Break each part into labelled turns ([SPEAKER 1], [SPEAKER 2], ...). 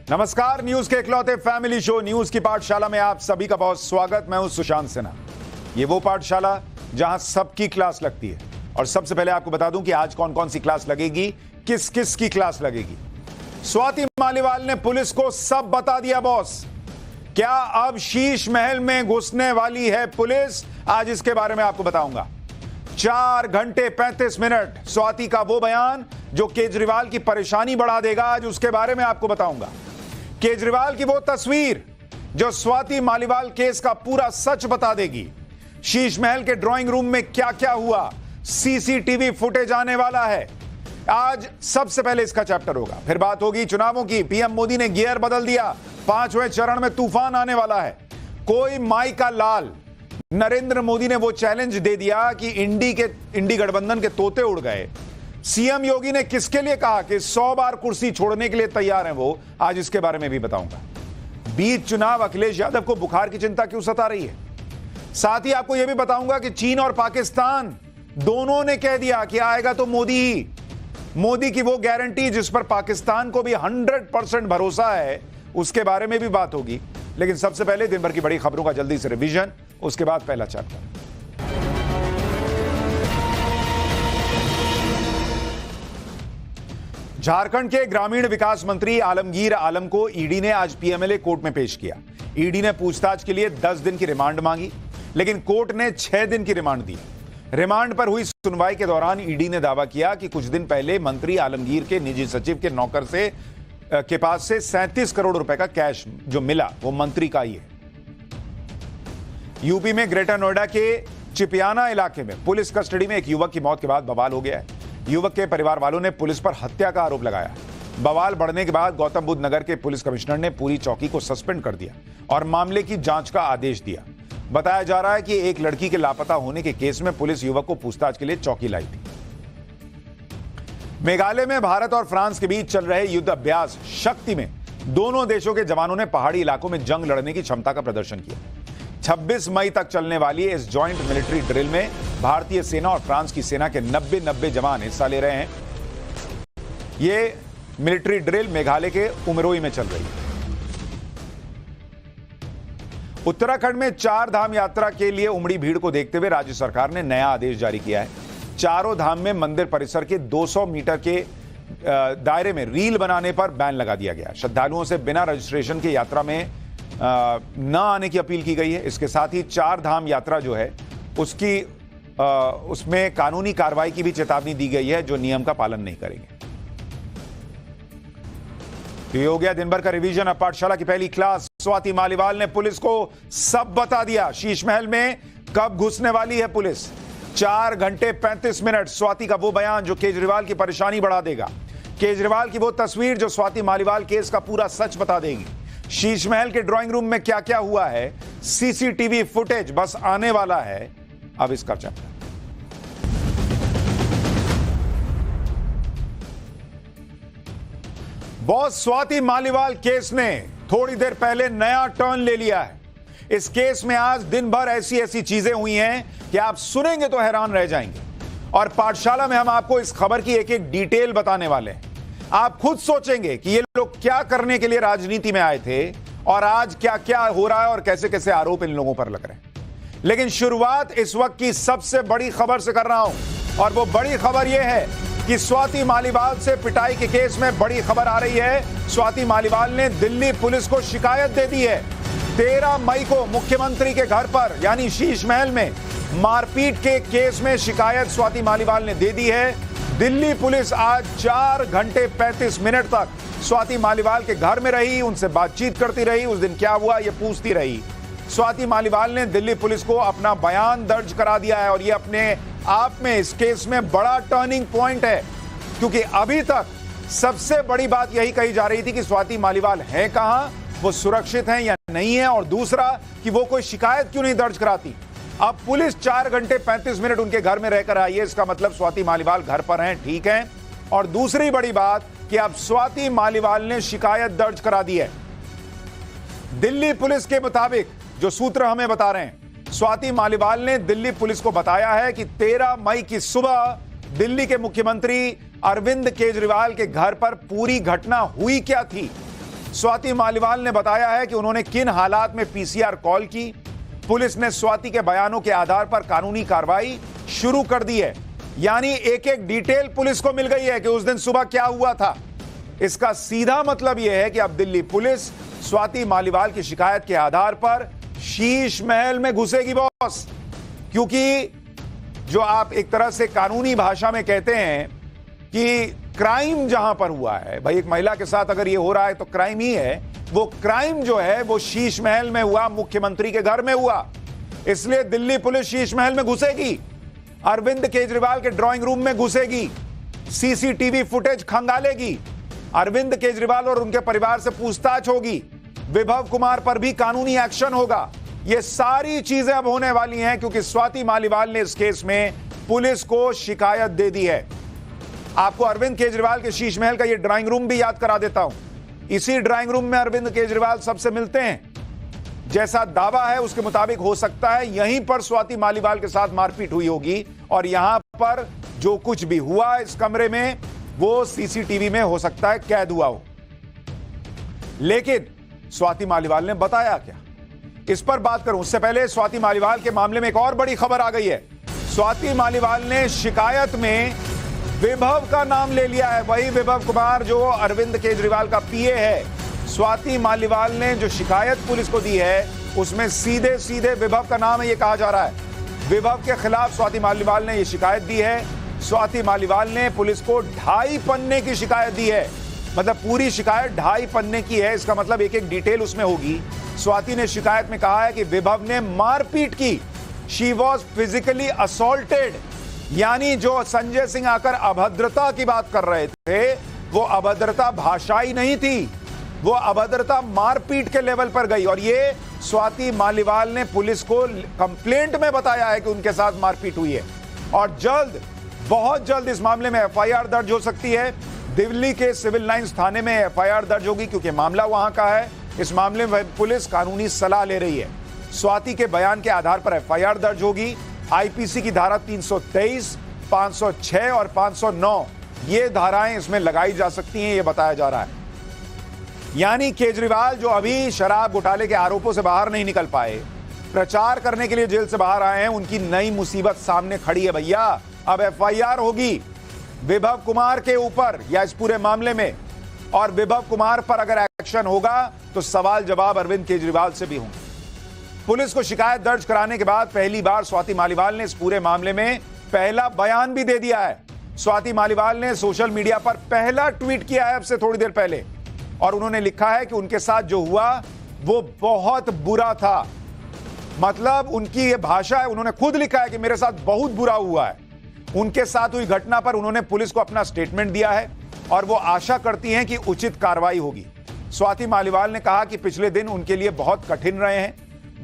[SPEAKER 1] नमस्कार, न्यूज के इकलौते फैमिली शो न्यूज की पाठशाला में आप सभी का बहुत स्वागत। मैं हूं सुशांत सिन्हा। ये वो पाठशाला जहां सबकी क्लास लगती है। और सबसे पहले आपको बता दूं कि आज कौन कौन सी क्लास लगेगी, किस किस की क्लास लगेगी। स्वाति मालीवाल ने पुलिस को सब बता दिया बॉस। क्या अब शीश महल में घुसने वाली है पुलिस? आज इसके बारे में आपको बताऊंगा। 4 घंटे 35 मिनट स्वाति का वो बयान जो केजरीवाल की परेशानी बढ़ा देगा, आज उसके बारे में आपको बताऊंगा। केजरीवाल की वो तस्वीर जो स्वाति मालीवाल केस का पूरा सच बता देगी। शीश महल के ड्राइंग रूम में क्या क्या हुआ, सीसीटीवी फुटेज आने वाला है। आज सबसे पहले इसका चैप्टर होगा। फिर बात होगी चुनावों की। पीएम मोदी ने गियर बदल दिया, 5वें चरण में तूफान आने वाला है। कोई माई का लाल। नरेंद्र मोदी ने वो चैलेंज दे दिया कि इंडी गठबंधन के तोते उड़ गए। सीएम योगी ने किसके लिए कहा कि 100 बार कुर्सी छोड़ने के लिए तैयार हैं वो, आज इसके बारे में भी बताऊंगा। बीच चुनाव अखिलेश यादव को बुखार की चिंता क्यों सता रही है। साथ ही आपको यह भी बताऊंगा कि चीन और पाकिस्तान दोनों ने कह दिया कि आएगा तो मोदी ही। मोदी की वो गारंटी जिस पर पाकिस्तान को भी 100% भरोसा है, उसके बारे में भी बात होगी। लेकिन सबसे पहले दिन भर की बड़ी खबरों का जल्दी से रिवीजन, उसके बाद पहला चैप्टर। झारखंड के ग्रामीण विकास मंत्री आलमगीर आलम को ईडी ने आज पीएमएलए कोर्ट में पेश किया। ईडी ने पूछताछ के लिए 10 दिन की रिमांड मांगी, लेकिन कोर्ट ने 6 दिन की रिमांड दी। रिमांड पर हुई सुनवाई के दौरान ईडी ने दावा किया कि कुछ दिन पहले मंत्री आलमगीर के निजी सचिव के नौकर के पास से 37 करोड़ रुपए का कैश जो मिला वो मंत्री का ही है। यूपी में ग्रेटर नोएडा के चिपियाना इलाके में पुलिस कस्टडी में एक युवक की मौत के बाद बवाल हो गया है। युवक के परिवार वालों ने पुलिस पर हत्या का आरोप लगाया। बवाल बढ़ने के बाद गौतम बुद्ध नगर के पुलिस कमिश्नर ने पूरी चौकी को सस्पेंड कर दिया और मामले की जांच का आदेश दिया। बताया जा रहा है कि एक लड़की के लापता होने के केस में पुलिस युवक को पूछताछ के लिए चौकी लाई थी। मेघालय में भारत और फ्रांस के बीच चल रहे युद्ध अभ्यास शक्ति में दोनों देशों के जवानों ने पहाड़ी इलाकों में जंग लड़ने की क्षमता का प्रदर्शन किया। 26 मई तक चलने वाली इस जॉइंट मिलिट्री ड्रिल में भारतीय सेना और फ्रांस की सेना के 90 जवान हिस्सा ले रहे हैं। यह मिलिट्री ड्रिल मेघालय के उमरोई में चल रही है। उत्तराखंड में 4 धाम यात्रा के लिए उमड़ी भीड़ को देखते हुए राज्य सरकार ने नया आदेश जारी किया है। चारों धाम में मंदिर परिसर के 200 मीटर के दायरे में रील बनाने पर बैन लगा दिया गया। श्रद्धालुओं से बिना रजिस्ट्रेशन के यात्रा में न आने की अपील की गई है। इसके साथ ही 4 धाम यात्रा जो है उसमें कानूनी कार्रवाई की भी चेतावनी दी गई है जो नियम का पालन नहीं करेंगे। तो ये हो गया दिन भर का रिवीजन। अब पाठशाला की पहली क्लास। स्वाति मालीवाल ने पुलिस को सब बता दिया। शीश महल में कब घुसने वाली है पुलिस। 4 घंटे 35 मिनट स्वाति का वो बयान जो केजरीवाल की परेशानी बढ़ा देगा। केजरीवाल की वो तस्वीर जो स्वाति मालीवाल केस का पूरा सच बता देगी। शीश महल के ड्राइंग रूम में क्या क्या हुआ है, सीसीटीवी फुटेज बस आने वाला है। अब इसका chapter. Boss, Swati Maliwal case ने थोड़ी देर पहले नया टर्न ले लिया है। इस केस में आज दिन भर ऐसी चीजें हुई हैं कि आप सुनेंगे तो हैरान रह जाएंगे। और पाठशाला में हम आपको इस खबर की एक एक डिटेल बताने वाले हैं। आप खुद सोचेंगे कि ये लोग क्या करने के लिए राजनीति में आए थे और आज क्या क्या हो रहा है और कैसे कैसे आरोप इन लोगों पर लग रहे हैं। लेकिन शुरुआत इस वक्त की सबसे बड़ी खबर से कर रहा हूं, और वो बड़ी खबर यह है कि स्वाति मालीवाल से पिटाई के केस में बड़ी खबर आ रही है। स्वाति मालीवाल ने दिल्ली पुलिस को शिकायत दे दी है। 13 मई को मुख्यमंत्री के घर पर यानी शीश महल में मारपीट के केस में शिकायत स्वाति मालीवाल ने दे दी है। दिल्ली पुलिस आज 4 घंटे 35 मिनट तक स्वाति मालीवाल के घर में रही, उनसे बातचीत करती रही। उस दिन क्या हुआ ये पूछती रही। स्वाति मालीवाल ने दिल्ली पुलिस को अपना बयान दर्ज करा दिया है और ये अपने आप में इस केस में बड़ा टर्निंग पॉइंट है, क्योंकि अभी तक सबसे बड़ी बात यही कही जा रही थी कि स्वाति मालीवाल है कहां, वो सुरक्षित हैं या नहीं है, और दूसरा कि वो कोई शिकायत क्यों नहीं दर्ज कराती। अब पुलिस 4 घंटे 35 मिनट उनके घर में रहकर आई है, इसका मतलब स्वाति मालीवाल घर पर हैं, ठीक है। और दूसरी बड़ी बात कि अब स्वाति मालीवाल ने शिकायत दर्ज करा दी है। दिल्ली पुलिस के मुताबिक जो सूत्र हमें बता रहे हैं, स्वाति मालीवाल ने दिल्ली पुलिस को बताया है कि 13 मई की सुबह दिल्ली के मुख्यमंत्री अरविंद केजरीवाल के घर पर पूरी घटना हुई क्या थी। स्वाति मालीवाल ने बताया है कि उन्होंने किन हालात में पीसीआर कॉल की। पुलिस ने स्वाति के बयानों के आधार पर कानूनी कार्रवाई शुरू कर दी है। यानी एक एक डिटेल पुलिस को मिल गई है कि उस दिन सुबह क्या हुआ था। इसका सीधा मतलब यह है कि अब दिल्ली पुलिस स्वाति मालीवाल की शिकायत के आधार पर शीश महल में घुसेगी बॉस। क्योंकि जो आप एक तरह से कानूनी भाषा में कहते हैं कि क्राइम जहां पर हुआ है, भाई एक महिला के साथ अगर ये हो रहा है तो क्राइम ही है, वो क्राइम जो है वो शीश महल में हुआ, मुख्यमंत्री के घर में हुआ। इसलिए दिल्ली पुलिस शीश महल में घुसेगी, अरविंद केजरीवाल के ड्राइंग रूम में घुसेगी, सीसीटीवी फुटेज खंगालेगी, अरविंद केजरीवाल और उनके परिवार से पूछताछ होगी, विभव कुमार पर भी कानूनी एक्शन होगा। ये सारी चीजें अब होने वाली हैं क्योंकि स्वाति मालीवाल ने इस केस में पुलिस को शिकायत दे दी है। आपको अरविंद केजरीवाल के शीश महल का ये ड्राइंग रूम भी याद करा देता हूं। इसी ड्राइंग रूम में अरविंद केजरीवाल सबसे मिलते हैं। जैसा दावा है उसके मुताबिक हो सकता है यहीं पर स्वाति मालीवाल के साथ मारपीट हुई होगी और यहां पर जो कुछ भी हुआ इस कमरे में वो सीसीटीवी में हो सकता है कैद हुआ हो। लेकिन स्वाति मालीवाल ने बताया क्या, इस पर बात करूं उससे पहले स्वाति मालीवाल के मामले में एक और बड़ी खबर आ गई है। स्वाति मालीवाल ने शिकायत में विभव का नाम ले लिया है, वही विभव कुमार जो अरविंद केजरीवाल का पीए है। स्वाति मालीवाल ने जो शिकायत पुलिस को दी है उसमें सीधे सीधे विभव का नाम है, ये कहा जा रहा है। विभव के खिलाफ स्वाति मालीवाल ने यह शिकायत दी है। स्वाति मालीवाल ने पुलिस को 2.5 पन्ने की शिकायत दी है, मतलब पूरी शिकायत 2.5 पन्ने की है। इसका मतलब एक एक डिटेल उसमें होगी। स्वाति ने शिकायत में कहा है कि विभव ने मारपीट की, शी वॉज फिजिकली असॉल्टेड। यानी जो संजय सिंह आकर अभद्रता की बात कर रहे थे वो अभद्रता भाषाई नहीं थी, वो अभद्रता मारपीट के लेवल पर गई। और ये स्वाति मालीवाल ने पुलिस को कंप्लेंट में बताया है कि उनके साथ मारपीट हुई है। और जल्द, बहुत जल्द इस मामले में एफआईआर दर्ज हो सकती है। दिल्ली के सिविल लाइंस थाने में एफआईआर दर्ज होगी क्योंकि मामला वहां का है। इस मामले में पुलिस कानूनी सलाह ले रही है। स्वाति के बयान के आधार पर एफआईआर दर्ज होगी। आईपीसी की धारा 323, 506 और 509 ये धाराएं इसमें लगाई जा सकती हैं, ये बताया जा रहा है। यानी केजरीवाल जो अभी शराब घोटाले के आरोपों से बाहर नहीं निकल पाए, प्रचार करने के लिए जेल से बाहर आए हैं, उनकी नई मुसीबत सामने खड़ी है भैया। अब एफआईआर होगी विभव कुमार के ऊपर या इस पूरे मामले में, और विभव कुमार पर अगर एक्शन होगा तो सवाल जवाब अरविंद केजरीवाल से भी होंगे। पुलिस को शिकायत दर्ज कराने के बाद पहली बार स्वाति मालीवाल ने इस पूरे मामले में पहला बयान भी दे दिया है। स्वाति मालीवाल ने सोशल मीडिया पर पहला ट्वीट किया है अब से थोड़ी देर पहले, और उन्होंने लिखा है कि उनके साथ जो हुआ वो बहुत बुरा था। मतलब उनकी ये भाषा है, उन्होंने खुद लिखा है कि मेरे साथ बहुत बुरा हुआ है। उनके साथ हुई घटना पर उन्होंने पुलिस को अपना स्टेटमेंट दिया है और वो आशा करती हैं कि उचित कार्रवाई होगी। स्वाति मालीवाल ने कहा कि पिछले दिन उनके लिए बहुत कठिन रहे हैं।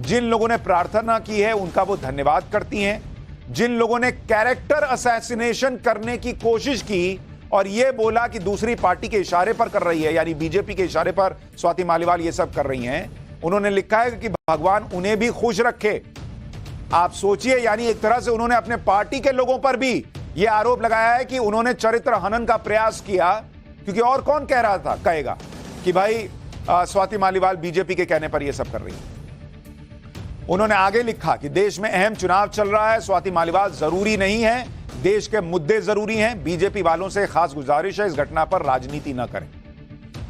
[SPEAKER 1] जिन लोगों ने प्रार्थना की है उनका वो धन्यवाद करती हैं। जिन लोगों ने कैरेक्टर असैसिनेशन करने की कोशिश की और ये बोला कि दूसरी पार्टी के इशारे पर कर रही है, यानी बीजेपी के इशारे पर स्वाति मालीवाल ये सब कर रही हैं, उन्होंने लिखा है कि भगवान उन्हें भी खुश रखे। आप सोचिए, यानी एक तरह से उन्होंने अपने पार्टी के लोगों पर भी यह आरोप लगाया है कि उन्होंने चरित्र हनन का प्रयास किया, क्योंकि और कौन कह रहा था, कहेगा कि भाई स्वाति मालीवाल बीजेपी के कहने पर यह सब कर रही है। उन्होंने आगे लिखा कि देश में अहम चुनाव चल रहा है, स्वाति मालीवाल जरूरी नहीं है, देश के मुद्दे जरूरी हैं। बीजेपी वालों से खास गुजारिश है इस घटना पर राजनीति न करें।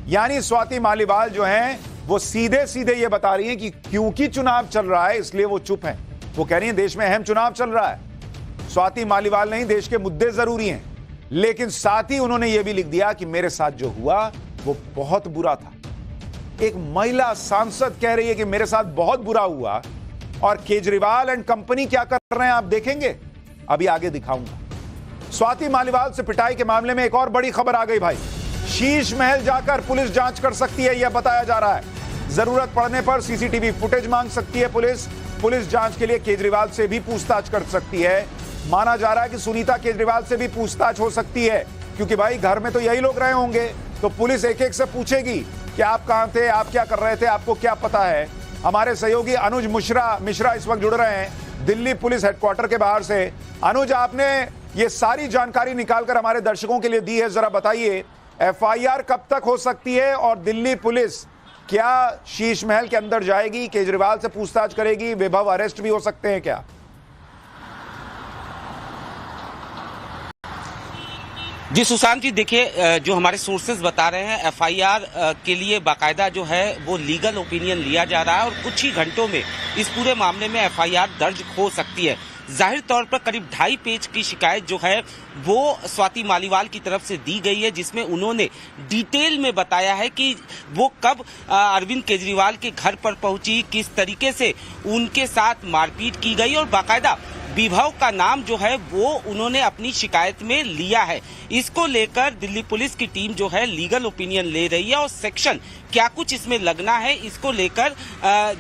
[SPEAKER 1] यानी स्वाति मालीवाल जो हैं वो सीधे सीधे ये बता रही हैं कि क्योंकि चुनाव चल रहा है इसलिए वो चुप हैं। वो कह रही हैं देश में अहम चुनाव चल रहा है, स्वाति मालीवाल नहीं, देश के मुद्दे जरूरी हैं। लेकिन साथ ही उन्होंने ये भी लिख दिया कि मेरे साथ जो हुआ वो बहुत बुरा था। एक महिला सांसद कह रही है कि मेरे साथ बहुत बुरा हुआ, और केजरीवाल एंड कंपनी क्या कर रहे हैं आप देखेंगे, अभी आगे दिखाऊंगा। स्वाति मालीवाल से पिटाई के मामले में एक और बड़ी खबर आ गई भाई। शीश महल जाकर पुलिस जांच कर सकती है, यह बताया जा रहा है। जरूरत पड़ने पर सीसीटीवी फुटेज मांग सकती है पुलिस। पुलिस जांच के लिए केजरीवाल से भी पूछताछ कर सकती है। माना जा रहा है कि सुनीता केजरीवाल से भी पूछताछ हो सकती है, क्योंकि भाई घर में तो यही लोग रहे होंगे, तो पुलिस एक एक से पूछेगी कि आप कहां थे, आप क्या कर रहे थे, आपको क्या पता है। हमारे सहयोगी अनुज मिश्रा इस वक्त जुड़ रहे हैं दिल्ली पुलिस हेडक्वार्टर के बाहर से। अनुज, आपने ये सारी जानकारी निकालकर हमारे दर्शकों के लिए दी है, जरा बताइए एफआईआर कब तक हो सकती है और दिल्ली पुलिस क्या शीश महल के अंदर जाएगी, केजरीवाल से पूछताछ करेगी, विभव अरेस्ट भी हो सकते हैं क्या?
[SPEAKER 2] जी सुशांत जी, देखिए जो हमारे सोर्सेज बता रहे हैं एफआईआर के लिए बाकायदा जो है वो लीगल ओपिनियन लिया जा रहा है और कुछ ही घंटों में इस पूरे मामले में एफआईआर दर्ज हो सकती है। जाहिर तौर पर करीब 2.5 पेज की शिकायत जो है वो स्वाति मालीवाल की तरफ से दी गई है, जिसमें उन्होंने डिटेल में बताया है कि वो कब अरविंद केजरीवाल के घर पर पहुंची, किस तरीके से उनके साथ मारपीट की गई और बाकायदा विभव का नाम जो है वो उन्होंने अपनी शिकायत में लिया है। इसको लेकर दिल्ली पुलिस की टीम जो है लीगल ओपिनियन ले रही है और सेक्शन क्या कुछ इसमें लगना है इसको लेकर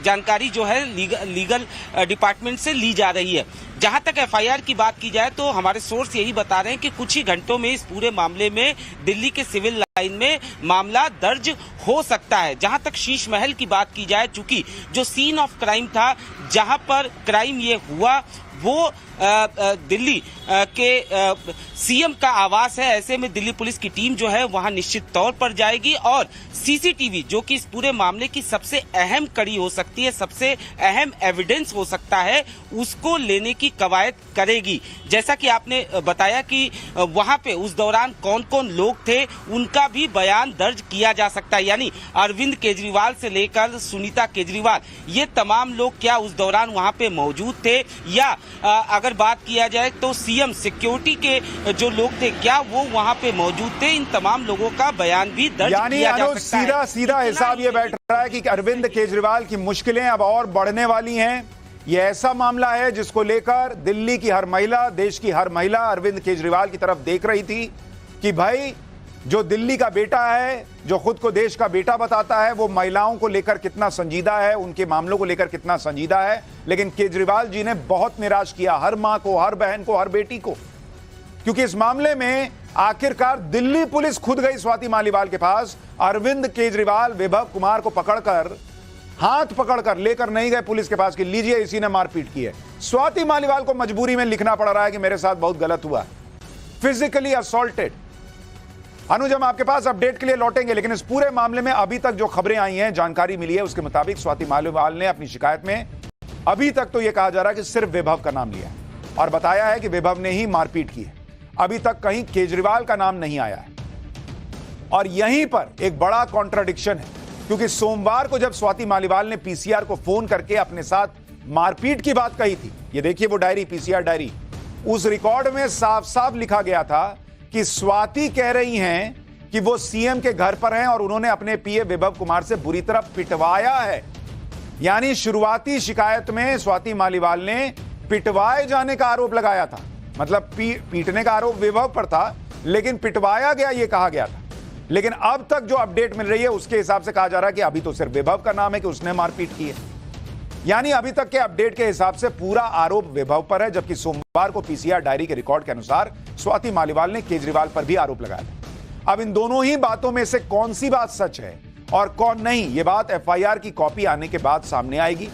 [SPEAKER 2] जानकारी जो है लीगल डिपार्टमेंट से ली जा रही है। जहां तक एफआईआर की बात की जाए तो हमारे सोर्स यही बता रहे हैं कि कुछ ही घंटों में इस पूरे मामले में दिल्ली के सिविल लाइन में मामला दर्ज हो सकता है। जहां तक शीश महल की बात की जाए, चूंकि जो सीन ऑफ क्राइम था, जहां पर क्राइम ये हुआ वो दिल्ली के सीएम का आवास है, ऐसे में दिल्ली पुलिस की टीम जो है वहां निश्चित तौर पर जाएगी और सीसीटीवी जो कि इस पूरे मामले की सबसे अहम कड़ी हो सकती है, सबसे अहम एविडेंस हो सकता है, उसको लेने की कवायद करेगी। जैसा कि आपने बताया कि वहां पे उस दौरान कौन कौन लोग थे उनका भी बयान दर्ज किया जा सकता है, यानी अरविंद केजरीवाल से लेकर सुनीता केजरीवाल, ये तमाम लोग क्या उस दौरान वहां पे मौजूद थे, या अगर बात किया जाए तो सीएम सिक्योरिटी के जो लोग थे क्या वो वहां पे मौजूद थे, इन तमाम लोगों का बयान भी दर्ज किया जा सकता है।
[SPEAKER 1] सीधा हिसाब ये बैठ रहा है कि अरविंद केजरीवाल की मुश्किलें अब और बढ़ने वाली हैं। ये ऐसा मामला है जिसको लेकर दिल्ली की हर महिला, देश की हर महिला अरविंद केजरीवाल की तरफ देख रही थी कि भाई जो दिल्ली का बेटा है, जो खुद को देश का बेटा बताता है, वो महिलाओं को लेकर कितना संजीदा है, उनके मामलों को लेकर कितना संजीदा है। लेकिन केजरीवाल जी ने बहुत निराश किया हर मां को, हर बहन को, हर बेटी को, क्योंकि इस मामले में आखिरकार दिल्ली पुलिस खुद गई स्वाति मालीवाल के पास। अरविंद केजरीवाल विभव कुमार को पकड़कर, हाथ पकड़कर लेकर नहीं गए पुलिस के पास कि लीजिए इसी ने मारपीट की है। स्वाति मालीवाल को मजबूरी में लिखना पड़ रहा है कि मेरे साथ बहुत गलत हुआ, फिजिकली असॉल्टेड। अनुज, हम आपके पास अपडेट के लिए लौटेंगे, लेकिन इस पूरे मामले में अभी तक जो खबरें आई हैं, जानकारी मिली है, उसके मुताबिक स्वाति मालीवाल ने अपनी शिकायत में अभी तक तो यह कहा जा रहा है कि सिर्फ विभव का नाम लिया है और बताया है कि विभव ने ही मारपीट की है। अभी तक कहीं केजरीवाल का नाम नहीं आया है और यहीं पर एक बड़ा कॉन्ट्राडिक्शन है, क्योंकि सोमवार को जब स्वाति मालीवाल ने पीसीआर को फोन करके अपने साथ मारपीट की बात कही थी, ये देखिए वो डायरी, पीसीआर डायरी, उस रिकॉर्ड में साफ साफ लिखा गया था कि स्वाति कह रही हैं कि वो सीएम के घर पर हैं और उन्होंने अपने पीए विभव कुमार से बुरी तरह पिटवाया है। यानी शुरुआती शिकायत में स्वाति मालीवाल ने पिटवाए जाने का आरोप लगाया था, मतलब पीटने का आरोप विभव पर था, लेकिन पिटवाया गया ये कहा गया था। लेकिन अब तक जो अपडेट मिल रही है उसके हिसाब से कहा जा रहा है कि अभी तो सिर्फ विभव का नाम है कि उसने मारपीट की है। यानी अभी तक के अपडेट के हिसाब से पूरा आरोप विभव पर है, जबकि सोमवार को पीसीआर डायरी के रिकॉर्ड के अनुसार स्वाति मालीवाल ने केजरीवाल पर भी आरोप लगाया था। अब इन दोनों ही बातों में से कौन सी बात सच है और कौन नहीं, यह बात एफआईआर की कॉपी आने के बाद सामने आएगी।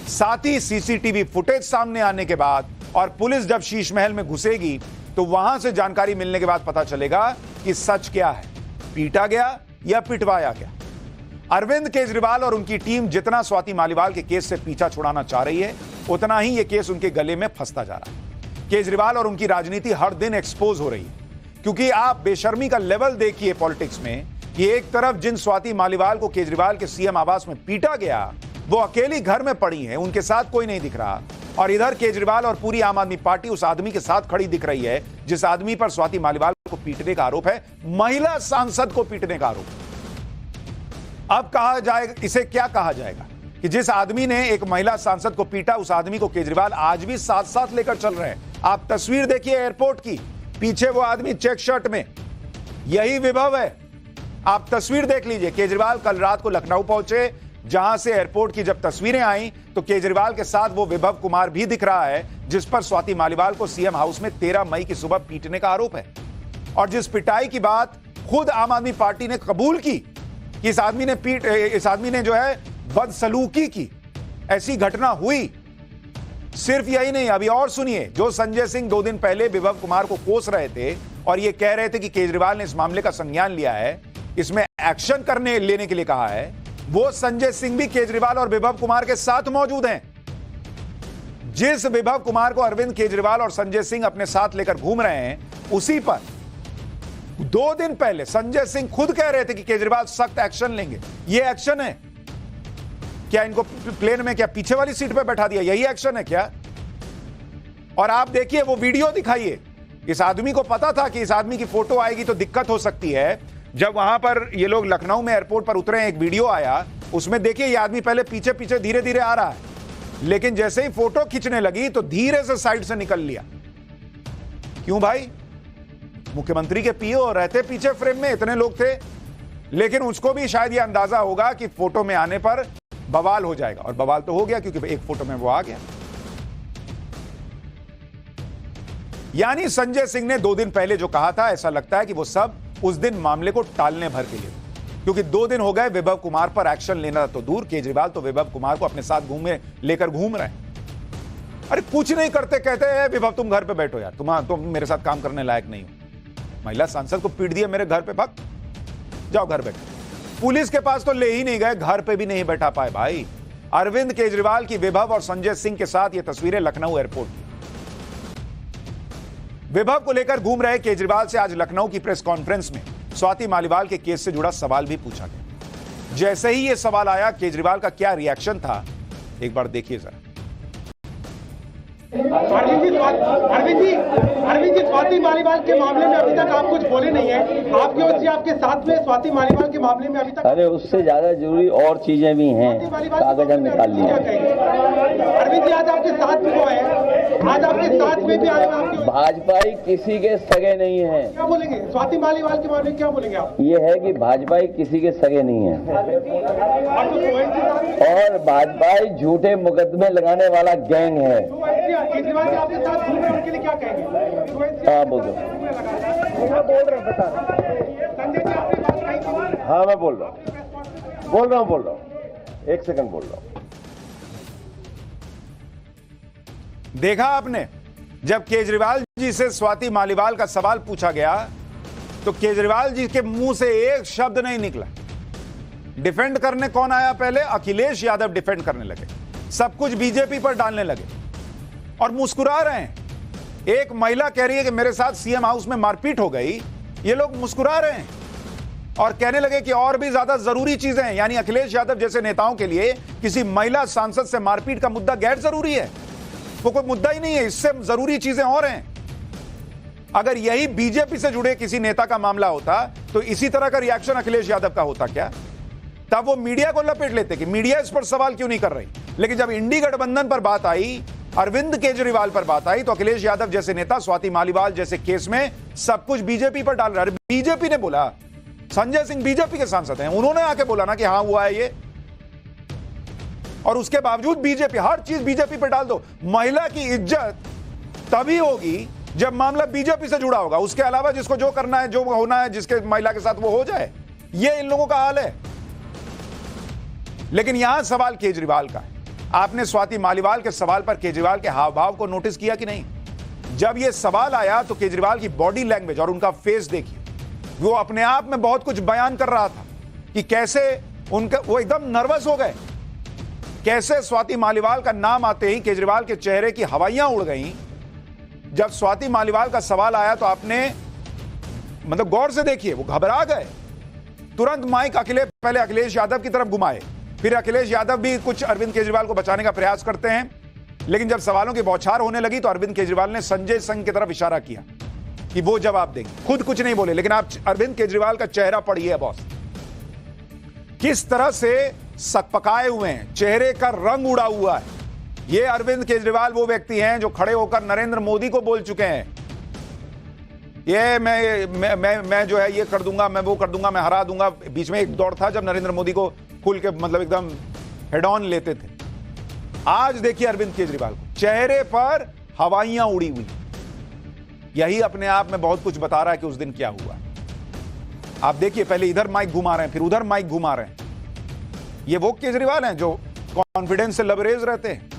[SPEAKER 1] साथ ही सीसीटीवी फुटेज सामने आने के बाद और पुलिस जब शीश महल में घुसेगी तो वहां से जानकारी मिलने के बाद पता चलेगा कि सच क्या है, पीटा गया या पिटवाया गया। अरविंद केजरीवाल और उनकी टीम जितना स्वाति मालीवाल के केस से पीछा छुड़ाना चाह रही है, उतना ही यह केस उनके गले में फंसता जा रहा है। केजरीवाल और उनकी राजनीति हर दिन एक्सपोज हो रही है, क्योंकि आप बेशर्मी का लेवल देखिए पॉलिटिक्स में कि एक तरफ जिन स्वाति मालीवाल को केजरीवाल के सीएम आवास में पीटा गया वो अकेली घर में पड़ी हैं, उनके साथ कोई नहीं दिख रहा, और इधर केजरीवाल और पूरी आम आदमी पार्टी उस आदमी के साथ खड़ी दिख रही है जिस आदमी पर स्वाति मालीवाल को पीटने का आरोप है, महिला सांसद को पीटने का आरोप। अब कहा जाएगा, इसे क्या कहा जाएगा कि जिस आदमी ने एक महिला सांसद को पीटा उस आदमी को केजरीवाल आज भी साथ साथ लेकर चल रहे हैं। आप तस्वीर देखिए एयरपोर्ट की, पीछे वो आदमी चेक शर्ट में, यही विभव है। आप तस्वीर देख लीजिए, केजरीवाल कल रात को लखनऊ पहुंचे, जहां से एयरपोर्ट की जब तस्वीरें आई तो केजरीवाल के साथ वो विभव कुमार भी दिख रहा है जिस पर स्वाति मालीवाल को सीएम हाउस में 13 मई की सुबह पीटने का आरोप है, और जिस पिटाई की बात खुद आम आदमी पार्टी ने कबूल की कि इस आदमी ने जो है बदसलूकी की, ऐसी घटना हुई। सिर्फ यही नहीं, अभी और सुनिए। जो संजय सिंह 2 दिन पहले विभव कुमार को कोस रहे थे और ये कह रहे थे कि केजरीवाल ने इस मामले का संज्ञान लिया है, इसमें एक्शन लेने के लिए कहा है, वो संजय सिंह भी केजरीवाल और विभव कुमार के साथ मौजूद हैं। जिस विभव कुमार को अरविंद केजरीवाल और संजय सिंह अपने साथ लेकर घूम रहे हैं, उसी पर 2 दिन पहले संजय सिंह खुद कह रहे थे कि केजरीवाल सख्त एक्शन लेंगे। यह एक्शन है क्या? इनको प्लेन में क्या पीछे वाली सीट पर बैठा दिया, यही एक्शन है क्या? और आप देखिए वो वीडियो दिखाइए। इस आदमी को पता था कि इस आदमी की फोटो आएगी तो दिक्कत हो सकती है। जब वहां पर ये लोग लखनऊ में एयरपोर्ट पर उतरे, एक वीडियो आया, उसमें देखिए ये आदमी पहले पीछे पीछे धीरे धीरे आ रहा है, लेकिन जैसे ही फोटो खींचने लगी तो धीरे से साइड से निकल लिया। क्यों भाई? मुख्यमंत्री के पीओ रहते पीछे फ्रेम में, इतने लोग थे, लेकिन उसको भी शायद यह अंदाजा होगा कि फोटो में आने पर बवाल हो जाएगा, और बवाल तो हो गया क्योंकि एक फोटो में वो आ गया। यानी संजय सिंह ने 2 दिन पहले जो कहा था, ऐसा लगता है कि वो सब उस दिन मामले को टालने भर के लिए, क्योंकि 2 दिन हो गए विभव कुमार पर एक्शन लेना तो दूर, केजरीवाल तो विभव कुमार को अपने साथ लेकर घूम रहे हैं। अरे कुछ नहीं करते, कहते हैं विभव तुम घर पे बैठो यार, तुम मेरे साथ काम करने लायक नहीं हो। महिला सांसद को पीट दिया मेरे घर पे, भाग जाओ घर बैठो। पुलिस के पास तो ले ही नहीं गए, घर पे भी नहीं बैठा पाए भाई। अरविंद केजरीवाल की विभव और संजय सिंह के साथ ये तस्वीरें लखनऊ एयरपोर्ट की। विभव को लेकर घूम रहे केजरीवाल से आज लखनऊ की प्रेस कॉन्फ्रेंस में स्वाति मालीवाल के केस से जुड़ा सवाल भी पूछा गया। जैसे ही यह सवाल आया, केजरीवाल का क्या रिएक्शन था, एक बार देखिए जरा।
[SPEAKER 3] अरविंद जी, स्वाति मालीवाल के मामले में अभी तक आप कुछ बोले नहीं है। आपकी ओर से आपके साथ में स्वाति मालीवाल के मामले में अभी तक,
[SPEAKER 4] अरे उससे ज्यादा जरूरी और चीजें भी हैं, कागज हम निकाल लिए।
[SPEAKER 3] अरविंद जी, आज आपके साथ में वो है, आज आपके साथ में भी आए हैं।
[SPEAKER 4] भाजपाई किसी के सगे नहीं है।
[SPEAKER 3] क्या बोलेंगे स्वाति मालीवाल के मामले में, क्या बोलेंगे आप?
[SPEAKER 4] ये है कि भाजपाई किसी के सगे नहीं है, और भाजपाई झूठे मुकदमे लगाने वाला गैंग है।
[SPEAKER 3] केजरीवाल जी आपके साथ घूम रहे हैं, उनके लिए क्या कहेंगे?
[SPEAKER 4] हाँ बोल रहा हूँ,
[SPEAKER 3] संजय जी आपने बात कही थी।
[SPEAKER 4] हाँ मैं बोल रहा हूँ, 1 सेकंड बोल रहा हूँ।
[SPEAKER 1] देखा आपने, जब केजरीवाल जी से स्वाति मालीवाल का सवाल पूछा गया तो केजरीवाल जी के मुंह से एक शब्द नहीं निकला। डिफेंड करने कौन आया पहले? अखिलेश यादव डिफेंड करने लगे, सब कुछ बीजेपी पर डालने लगे और मुस्कुरा रहे हैं। एक महिला कह रही है कि मेरे साथ सीएम हाउस में मारपीट हो गई, ये लोग मुस्कुरा रहे हैं और कहने लगे कि और भी ज्यादा जरूरी चीजें हैं। यानी अखिलेश यादव जैसे नेताओं के लिए किसी महिला सांसद से मारपीट का मुद्दा गैर जरूरी है, वो कोई मुद्दा ही नहीं है, इससे जरूरी चीजें और हैं। अगर यही बीजेपी से जुड़े किसी नेता का मामला होता तो इसी तरह का रिएक्शन अखिलेश यादव का होता क्या? तब वो मीडिया को लपेट लेते कि मीडिया इस पर सवाल क्यों नहीं कर रही। लेकिन जब इंडी गठबंधन पर बात आई, अरविंद केजरीवाल पर बात आई, तो अखिलेश यादव जैसे नेता स्वाति मालीवाल जैसे केस में सब कुछ बीजेपी पर डाल रहा है। बीजेपी ने बोला, संजय सिंह बीजेपी के सांसद हैं, उन्होंने आके बोला ना कि हाँ हुआ है ये, और उसके बावजूद बीजेपी, हर चीज बीजेपी पर डाल दो। महिला की इज्जत तभी होगी जब मामला बीजेपी से जुड़ा होगा, उसके अलावा जिसको जो करना है, जो होना है जिसके महिला के साथ वो हो जाए, ये इन लोगों का हाल है। लेकिन यहां सवाल केजरीवाल का है। आपने स्वाति मालीवाल के सवाल पर केजरीवाल के हाव भाव को नोटिस किया कि नहीं? जब यह सवाल आया तो केजरीवाल की बॉडी लैंग्वेज और उनका फेस देखिए, वो अपने आप में बहुत कुछ बयान कर रहा था कि कैसे उनका, वो एकदम नर्वस हो गए। कैसे स्वाति मालीवाल का नाम आते ही केजरीवाल के चेहरे की हवाइयां उड़ गईं। जब स्वाति मालीवाल का सवाल आया तो आपने मतलब गौर से देखिए, वो घबरा गए। तुरंत माइक पहले अखिलेश यादव की तरफ घुमाए, फिर अखिलेश यादव भी कुछ अरविंद केजरीवाल को बचाने का प्रयास करते हैं, लेकिन जब सवालों की बौछार होने लगी तो अरविंद केजरीवाल ने संजय सिंह की तरफ इशारा किया कि वो जवाब देंगे। खुद कुछ नहीं बोले, लेकिन आप अरविंद केजरीवाल का चेहरा पढ़िए बॉस, किस तरह से सकपकाए हुए हैं, चेहरे का रंग उड़ा हुआ है। ये अरविंद केजरीवाल वो व्यक्ति हैं जो खड़े होकर नरेंद्र मोदी को बोल चुके हैं, ये मैं जो है ये कर दूंगा, मैं वो कर दूंगा, मैं हरा दूंगा। बीच में एक दौर था जब नरेंद्र मोदी को खुल के मतलब एकदम हेड ऑन लेते थे। आज देखिए अरविंद केजरीवाल को, चेहरे पर हवाइयां उड़ी हुई। यही अपने आप में बहुत कुछ बता रहा है कि उस दिन क्या हुआ। आप देखिए, पहले इधर माइक घुमा रहे हैं, फिर उधर माइक घुमा रहे हैं। ये वो केजरीवाल हैं जो कॉन्फिडेंस से लबरेज रहते हैं।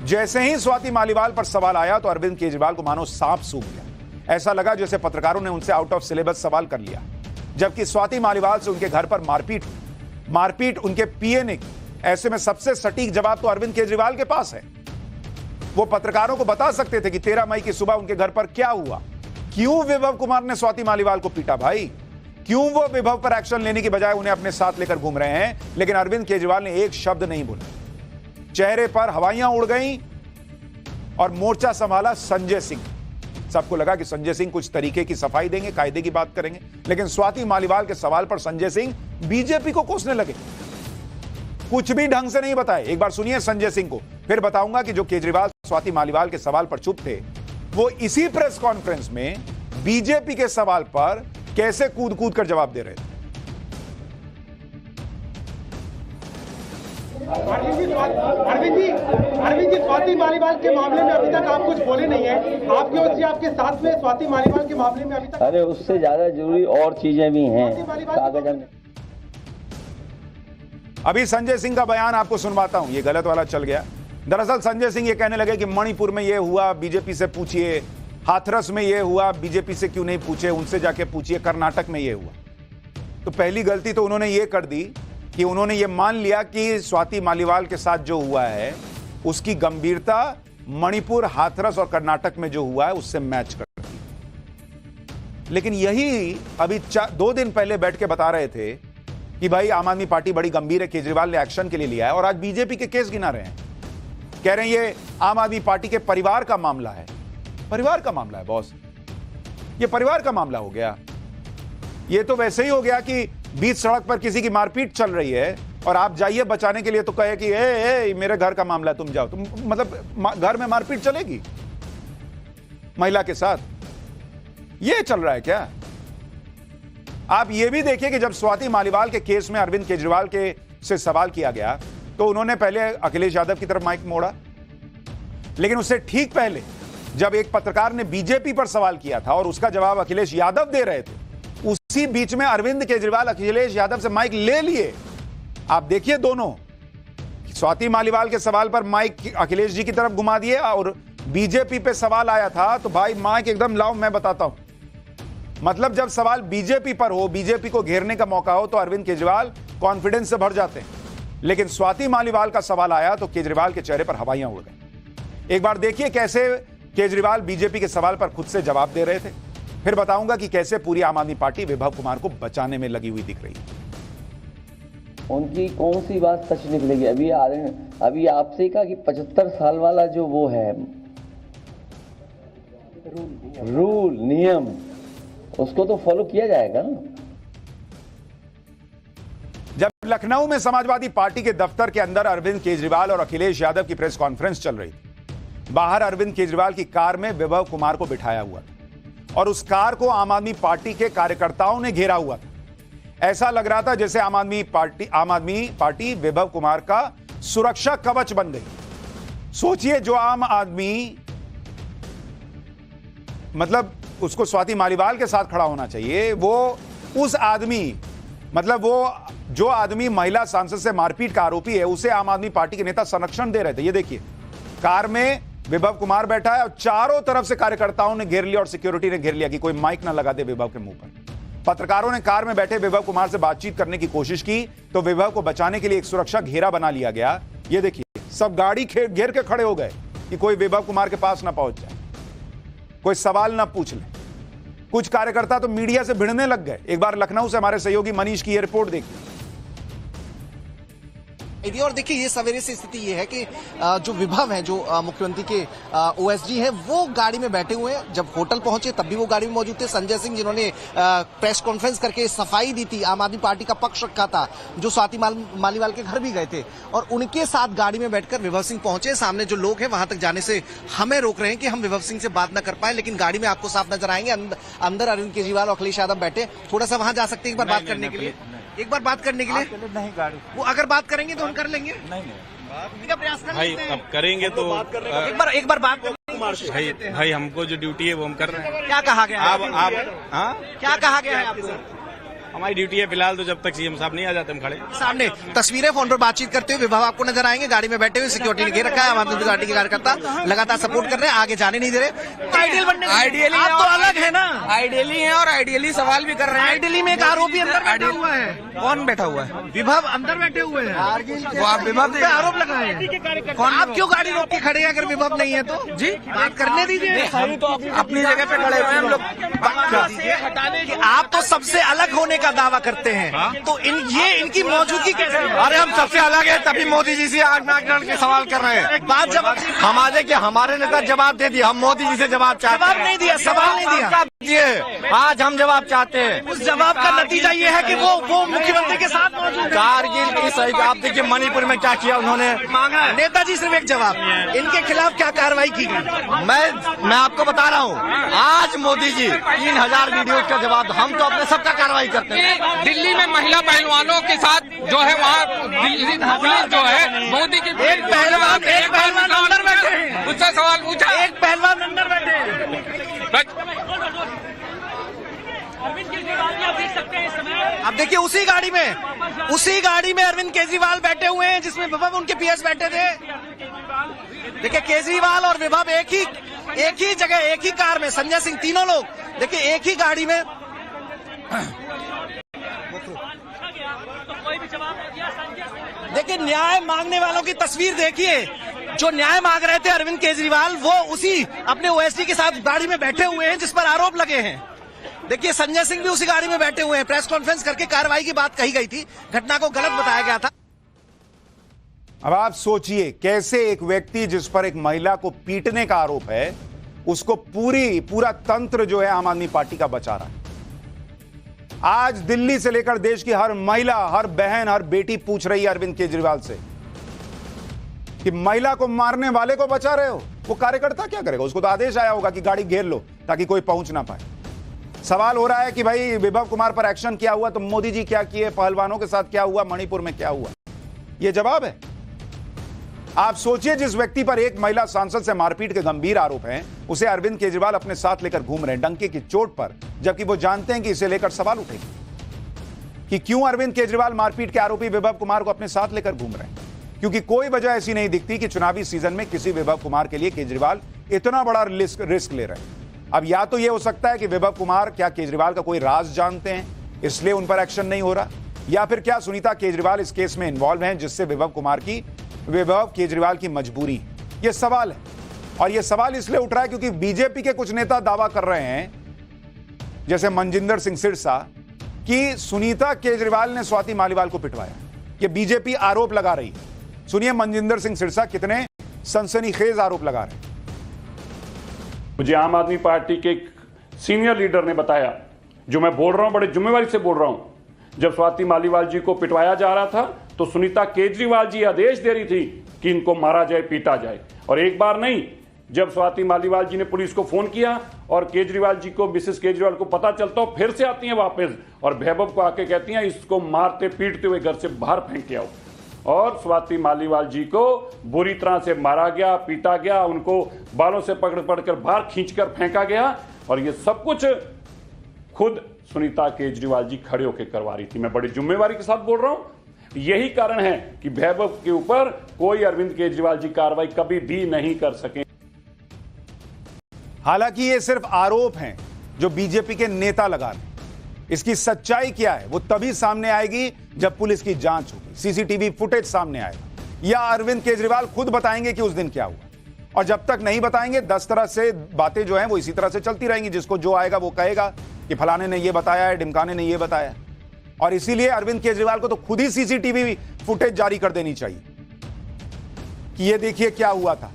[SPEAKER 1] जैसे ही स्वाति मालीवाल पर सवाल आया तो अरविंद केजरीवाल को मानो सांप सूंघ गया। ऐसा लगा जैसे पत्रकारों ने उनसे आउट ऑफ सिलेबस सवाल कर लिया, जबकि स्वाति मालीवाल से उनके घर पर मारपीट उनके पीए ने की। ऐसे में सबसे सटीक जवाब तो अरविंद केजरीवाल के पास है। वो पत्रकारों को बता सकते थे कि 13 मई की सुबह उनके घर पर क्या हुआ, क्यों विभव कुमार ने स्वाति मालीवाल को पीटा भाई, क्यों वो विभव पर एक्शन लेने की बजाय उन्हें अपने साथ लेकर घूम रहे हैं। लेकिन अरविंद केजरीवाल ने एक शब्द नहीं बोला। चेहरे पर हवाइयां उड़ गईं और मोर्चा संभाला संजय सिंह। सबको लगा कि संजय सिंह कुछ तरीके की सफाई देंगे, कायदे की बात करेंगे, लेकिन स्वाति मालीवाल के सवाल पर संजय सिंह बीजेपी को कोसने लगे। कुछ भी ढंग से नहीं बताए। एक बार सुनिए संजय सिंह को, फिर बताऊंगा कि जो केजरीवाल स्वाति मालीवाल के सवाल पर चुप थे, वो इसी प्रेस कॉन्फ्रेंस में बीजेपी के सवाल पर कैसे कूद कर जवाब दे रहे थे।
[SPEAKER 3] अरविंद जी, स्वाति मालीवाल के मामले में अभी तक आप कुछ बोले नहीं है। आपकी ओर से आपके साथ में स्वाति मालीवाल के मामले में अभी तक,
[SPEAKER 4] अरे उससे ज्यादा जरूरी और चीजें भी हैं। कागज
[SPEAKER 1] अभी संजय सिंह का बयान आपको सुनवाता हूं, ये गलत वाला चल गया। दरअसल संजय सिंह ये कहने लगे कि मणिपुर में ये हुआ, बीजेपी से पूछिए, हाथरस में ये हुआ, बीजेपी से क्यों नहीं पूछे, उनसे जाके पूछिए, कर्नाटक में ये हुआ। तो पहली गलती तो उन्होंने ये कर दी कि उन्होंने ये मान लिया कि स्वाति मालीवाल के साथ जो हुआ है उसकी गंभीरता मणिपुर, हाथरस और कर्नाटक में जो हुआ है उससे मैच करती। लेकिन यही अभी 2 दिन पहले बैठ के बता रहे थे कि भाई आम आदमी पार्टी बड़ी गंभीर है, केजरीवाल ने एक्शन के लिए लिया है, और आज बीजेपी के केस गिना रहे हैं। कह रहे हैं ये आम आदमी पार्टी के परिवार का मामला है। परिवार का मामला है बॉस, ये परिवार का मामला हो गया। ये तो वैसे ही हो गया कि बीच सड़क पर किसी की मारपीट चल रही है और आप जाइए बचाने के लिए तो कहे कि ए मेरे घर का मामला है, तुम जाओ। तुम मतलब घर में मारपीट चलेगी महिला के साथ, ये चल रहा है क्या? आप ये भी देखिए कि जब स्वाति मालीवाल के केस में अरविंद केजरीवाल के से सवाल किया गया तो उन्होंने पहले अखिलेश यादव की तरफ माइक मोड़ा, लेकिन उससे ठीक पहले जब एक पत्रकार ने बीजेपी पर सवाल किया था और उसका जवाब अखिलेश यादव दे रहे थे, उसी बीच में अरविंद केजरीवाल अखिलेश यादव से माइक ले लिए। आप देखिए दोनों, स्वाति मालीवाल के सवाल पर माइक अखिलेश जी की तरफ घुमा दिए और बीजेपी पे सवाल आया था तो भाई माइक एकदम लाओ, मैं बताता हूं। मतलब जब सवाल बीजेपी पर हो, बीजेपी को घेरने का मौका हो तो अरविंद केजरीवाल कॉन्फिडेंस से भर जाते हैं, लेकिन स्वाति मालीवाल का सवाल आया तो केजरीवाल के चेहरे पर हवाइयां उड़ गई। एक बार देखिए कैसे केजरीवाल बीजेपी के सवाल पर खुद से जवाब दे रहे थे, फिर बताऊंगा कि कैसे पूरी आम आदमी पार्टी विभव कुमार को बचाने में लगी हुई दिख रही है।
[SPEAKER 4] उनकी कौन सी बात सच निकलेगी? अभी आपसे ही कहा कि 75 साल वाला जो वो है रूल नियम, उसको तो फॉलो किया जाएगा ना।
[SPEAKER 1] जब लखनऊ में समाजवादी पार्टी के दफ्तर के अंदर अरविंद केजरीवाल और अखिलेश यादव की प्रेस कॉन्फ्रेंस चल रही थी, बाहर अरविंद केजरीवाल की कार में विभव कुमार को बिठाया हुआ था और उस कार को आम आदमी पार्टी के कार्यकर्ताओं ने घेरा हुआ था। ऐसा लग रहा था जैसे आम आदमी पार्टी विभव कुमार का सुरक्षा कवच बन गई। सोचिए, जो आम आदमी मतलब उसको स्वाति मालीवाल के साथ खड़ा होना चाहिए, वो उस आदमी मतलब वो जो आदमी महिला सांसद से मारपीट का आरोपी है, उसे आम आदमी पार्टी के नेता संरक्षण दे रहे थे। ये देखिए, कार में विभव कुमार बैठा है और चारों तरफ से कार्यकर्ताओं ने घेर लिया और सिक्योरिटी ने घेर लिया कि कोई माइक ना लगा दे विभव के मुंह पर। पत्रकारों ने कार में बैठे विभव कुमार से बातचीत करने की कोशिश की तो विभव को बचाने के लिए एक सुरक्षा घेरा बना लिया गया। ये देखिए, सब गाड़ी घेर के खड़े हो गए कि कोई विभव कुमार के पास ना पहुंच जाए, कोई सवाल ना पूछ ले। कुछ कार्यकर्ता तो मीडिया से भिड़ने लग गए। एक बार लखनऊ से हमारे सहयोगी मनीष की ये रिपोर्ट देखिए।
[SPEAKER 5] और देखिए, ये सवेरे से स्थिति ये है कि जो विभव है, जो मुख्यमंत्री के ओएसडी हैं, वो गाड़ी में बैठे हुए हैं। जब होटल पहुंचे तब भी वो गाड़ी में मौजूद थे। संजय सिंह, जिन्होंने प्रेस कॉन्फ्रेंस करके सफाई दी थी, आम आदमी पार्टी का पक्ष रखा था, जो स्वाति मालीवाल के घर भी गए थे, और उनके साथ गाड़ी में बैठकर विभव सिंह पहुंचे। सामने जो लोग हैं वहां तक जाने से हमें रोक रहे हैं कि हम विभव सिंह से बात न कर पाए, लेकिन गाड़ी में आपको साफ नजर आएंगे अंदर अरविंद केजरीवाल और अखिलेश यादव बैठे। थोड़ा सा वहां जा सकते हैं एक बार बात करने के लिए, एक बार बात करने के लिए।
[SPEAKER 6] नहीं, गाड़ी
[SPEAKER 5] वो अगर बात करेंगे तो हम कर लेंगे।
[SPEAKER 6] नहीं
[SPEAKER 5] का प्रयास कर
[SPEAKER 6] भाई, अब करेंगे तो
[SPEAKER 5] एक बार बात
[SPEAKER 6] भाई हमको जो ड्यूटी है वो हम कर रहे हैं।
[SPEAKER 5] क्या कहा गया है?
[SPEAKER 6] आप
[SPEAKER 5] क्या कहा गया है आपको?
[SPEAKER 6] हमारी ड्यूटी है फिलहाल, तो जब तक सीएम साहब नहीं आ जाते हम खड़े।
[SPEAKER 5] सामने तस्वीरें, फोन पर बातचीत करते हुए विभाग आपको नजर आएंगे, गाड़ी में बैठे हुए, सिक्योरिटी ने घेर रखा है, आम आदमी पार्टी के कार्यकर्ता लगातार सपोर्ट कर रहे हैं, आगे जाने नहीं दे रहे। आइडियल बनने
[SPEAKER 7] आइडियली
[SPEAKER 5] आप तो अलग है ना,
[SPEAKER 7] आइडियली है और आइडियली सवाल भी कर रहे हैं।
[SPEAKER 5] आइडियली में एक आरोपी अंदर बैठा हुआ है।
[SPEAKER 7] कौन बैठा हुआ है?
[SPEAKER 5] विभव अंदर बैठे हुए हैं,
[SPEAKER 7] वो आप विभव
[SPEAKER 5] पे आरोप लगाए हैं।
[SPEAKER 7] कौन?
[SPEAKER 5] आप क्यों गाड़ी रोक के खड़े हैं अगर विभव नहीं है तो?
[SPEAKER 7] जी
[SPEAKER 5] बात करने दीजिए।
[SPEAKER 7] हम तो अपनी जगह पे खड़े हुए हैं हम लोग।
[SPEAKER 5] आप तो सबसे अलग होने का दावा करते हैं, तो ये इनकी मौजूदगी कैसे?
[SPEAKER 7] अरे हम सबसे अलग है, तभी मोदी जी से आग के सवाल कर रहे हैं।
[SPEAKER 5] बात जवाब
[SPEAKER 7] हमारे नेता जवाब दे दिया, हम मोदी जी से जवाब चाहते हैं।
[SPEAKER 5] जवाब नहीं दिया, सवाल नहीं दिया।
[SPEAKER 7] आज हम जवाब चाहते हैं।
[SPEAKER 5] उस जवाब का नतीजा ये है कि वो मुख्यमंत्री के साथ मौजूद है।
[SPEAKER 7] कारगिल की शहीद, आप देखिए मणिपुर में क्या किया उन्होंने,
[SPEAKER 5] मांगा है नेताजी सिर्फ एक जवाब, इनके खिलाफ क्या कार्रवाई की गई?
[SPEAKER 7] मैं आपको बता रहा हूँ, आज मोदी जी 3000 वीडियो का जवाब, हम तो अपने सबका कार्रवाई करते हैं।
[SPEAKER 8] दिल्ली में महिला पहलवानों के साथ जो है वहाँ दिल्ली पुलिस जो है मोदी की
[SPEAKER 5] एक पहलवान अंदर बैठे हैं,
[SPEAKER 8] उससे सवाल पूछा।
[SPEAKER 5] एक पहलवान अंदर बैठे हैं। अब देखिए उसी गाड़ी में अरविंद केजरीवाल बैठे हुए हैं, जिसमें विभव उनके पीएस बैठे थे। देखिए केजरीवाल और विभव एक ही जगह, एक ही कार में, संजय सिंह, तीनों लोग देखिए एक ही गाड़ी में। देखिए न्याय मांगने वालों की तस्वीर देखिए, जो न्याय मांग रहे थे अरविंद केजरीवाल, वो उसी अपने ओएसडी के साथ गाड़ी में बैठे हुए हैं जिस पर आरोप लगे हैं। देखिए संजय सिंह भी उसी गाड़ी में बैठे हुए हैं। प्रेस कॉन्फ्रेंस करके कार्रवाई की बात कही गई थी, घटना को गलत बताया गया था।
[SPEAKER 1] अब आप सोचिए कैसे एक व्यक्ति जिस पर एक महिला को पीटने का आरोप है, उसको पूरा तंत्र जो है आम आदमी पार्टी का बचा रहा है। आज दिल्ली से लेकर देश की हर महिला, हर बहन, हर बेटी पूछ रही है अरविंद केजरीवाल से कि महिला को मारने वाले को बचा रहे हो। वो कार्यकर्ता क्या करेगा? उसको तो आदेश आया होगा कि गाड़ी घेर लो ताकि कोई पहुंच ना पाए। सवाल हो रहा है कि भाई विभव कुमार पर एक्शन क्या हुआ, तो मोदी जी क्या किए, पहलवानों के साथ क्या हुआ, मणिपुर में क्या हुआ? यह जवाब है। आप सोचिए जिस व्यक्ति पर एक महिला सांसद से मारपीट के गंभीर आरोप हैं, उसे अरविंद केजरीवाल अपने साथ लेकर घूम रहे हैं डंके की चोट पर, जबकि वो जानते हैं कि इसे लेकर सवाल उठेंगे कि क्यों अरविंद केजरीवाल मारपीट के आरोपी विभव कुमार को अपने साथ लेकर घूम रहे हैं। क्योंकि कोई वजह ऐसी नहीं दिखती कि चुनावी सीजन में किसी विभव कुमार के लिए केजरीवाल इतना बड़ा रिस्क ले रहे हैं। अब या तो यह हो सकता है कि विभव कुमार क्या केजरीवाल का कोई राज जानते हैं, इसलिए उन पर एक्शन नहीं हो रहा, या फिर क्या सुनीता केजरीवाल इस केस में इन्वॉल्व हैं, जिससे विभव केजरीवाल की मजबूरी। यह सवाल है, और यह सवाल इसलिए उठ रहा है क्योंकि बीजेपी के कुछ नेता दावा कर रहे हैं, जैसे मनजिंदर सिंह सिरसा, कि सुनीता केजरीवाल ने स्वाति मालीवाल को पिटवाया। यह बीजेपी आरोप लगा रही है। सुनिए मनजिंदर सिंह सिरसा कितने सनसनीखेज आरोप लगा रहे हैं।
[SPEAKER 9] मुझे आम आदमी पार्टी के एक सीनियर लीडर ने बताया, जो मैं बोल रहा हूं बड़े जिम्मेवारी से बोल रहा हूं, जब स्वाति मालीवाल जी को पिटवाया जा रहा था तो सुनीता केजरीवाल जी आदेश दे रही थी कि इनको मारा जाए, पीटा जाए। और एक बार नहीं, जब स्वाति मालीवाल जी ने पुलिस को फोन किया और केजरीवाल जी को, मिसेस केजरीवाल को पता चलता हो, फिर से आती हैं वापस और वैभव को आके कहती हैं इसको मारते पीटते हुए घर से बाहर फेंक के आओ। और स्वाति मालीवाल जी को बुरी तरह से मारा गया, पीटा गया, उनको बालों से पकड़ बाहर खींचकर फेंका गया। और ये सब कुछ खुद सुनीता केजरीवाल जी खड़े होकर करवा रही थी। मैं बड़ी जिम्मेवारी के साथ बोल रहा हूं। यही कारण है कि वैभव के ऊपर कोई अरविंद केजरीवाल जी कार्रवाई कभी भी नहीं कर सके।
[SPEAKER 1] हालांकि ये सिर्फ आरोप हैं जो बीजेपी के नेता लगा रहे हैं। इसकी सच्चाई क्या है वो तभी सामने आएगी जब पुलिस की जांच होगी, सीसीटीवी फुटेज सामने आएगा, या अरविंद केजरीवाल खुद बताएंगे कि उस दिन क्या हुआ। और जब तक नहीं बताएंगे 10 तरह से बातें जो हैं वो इसी तरह से चलती रहेंगी। जिसको जो आएगा वो कहेगा कि फलाने ने ये बताया है, ढिमकाने ने ये बताया। और इसीलिए अरविंद केजरीवाल को तो खुद ही सीसीटीवी फुटेज जारी कर देनी चाहिए कि ये देखिए क्या हुआ था।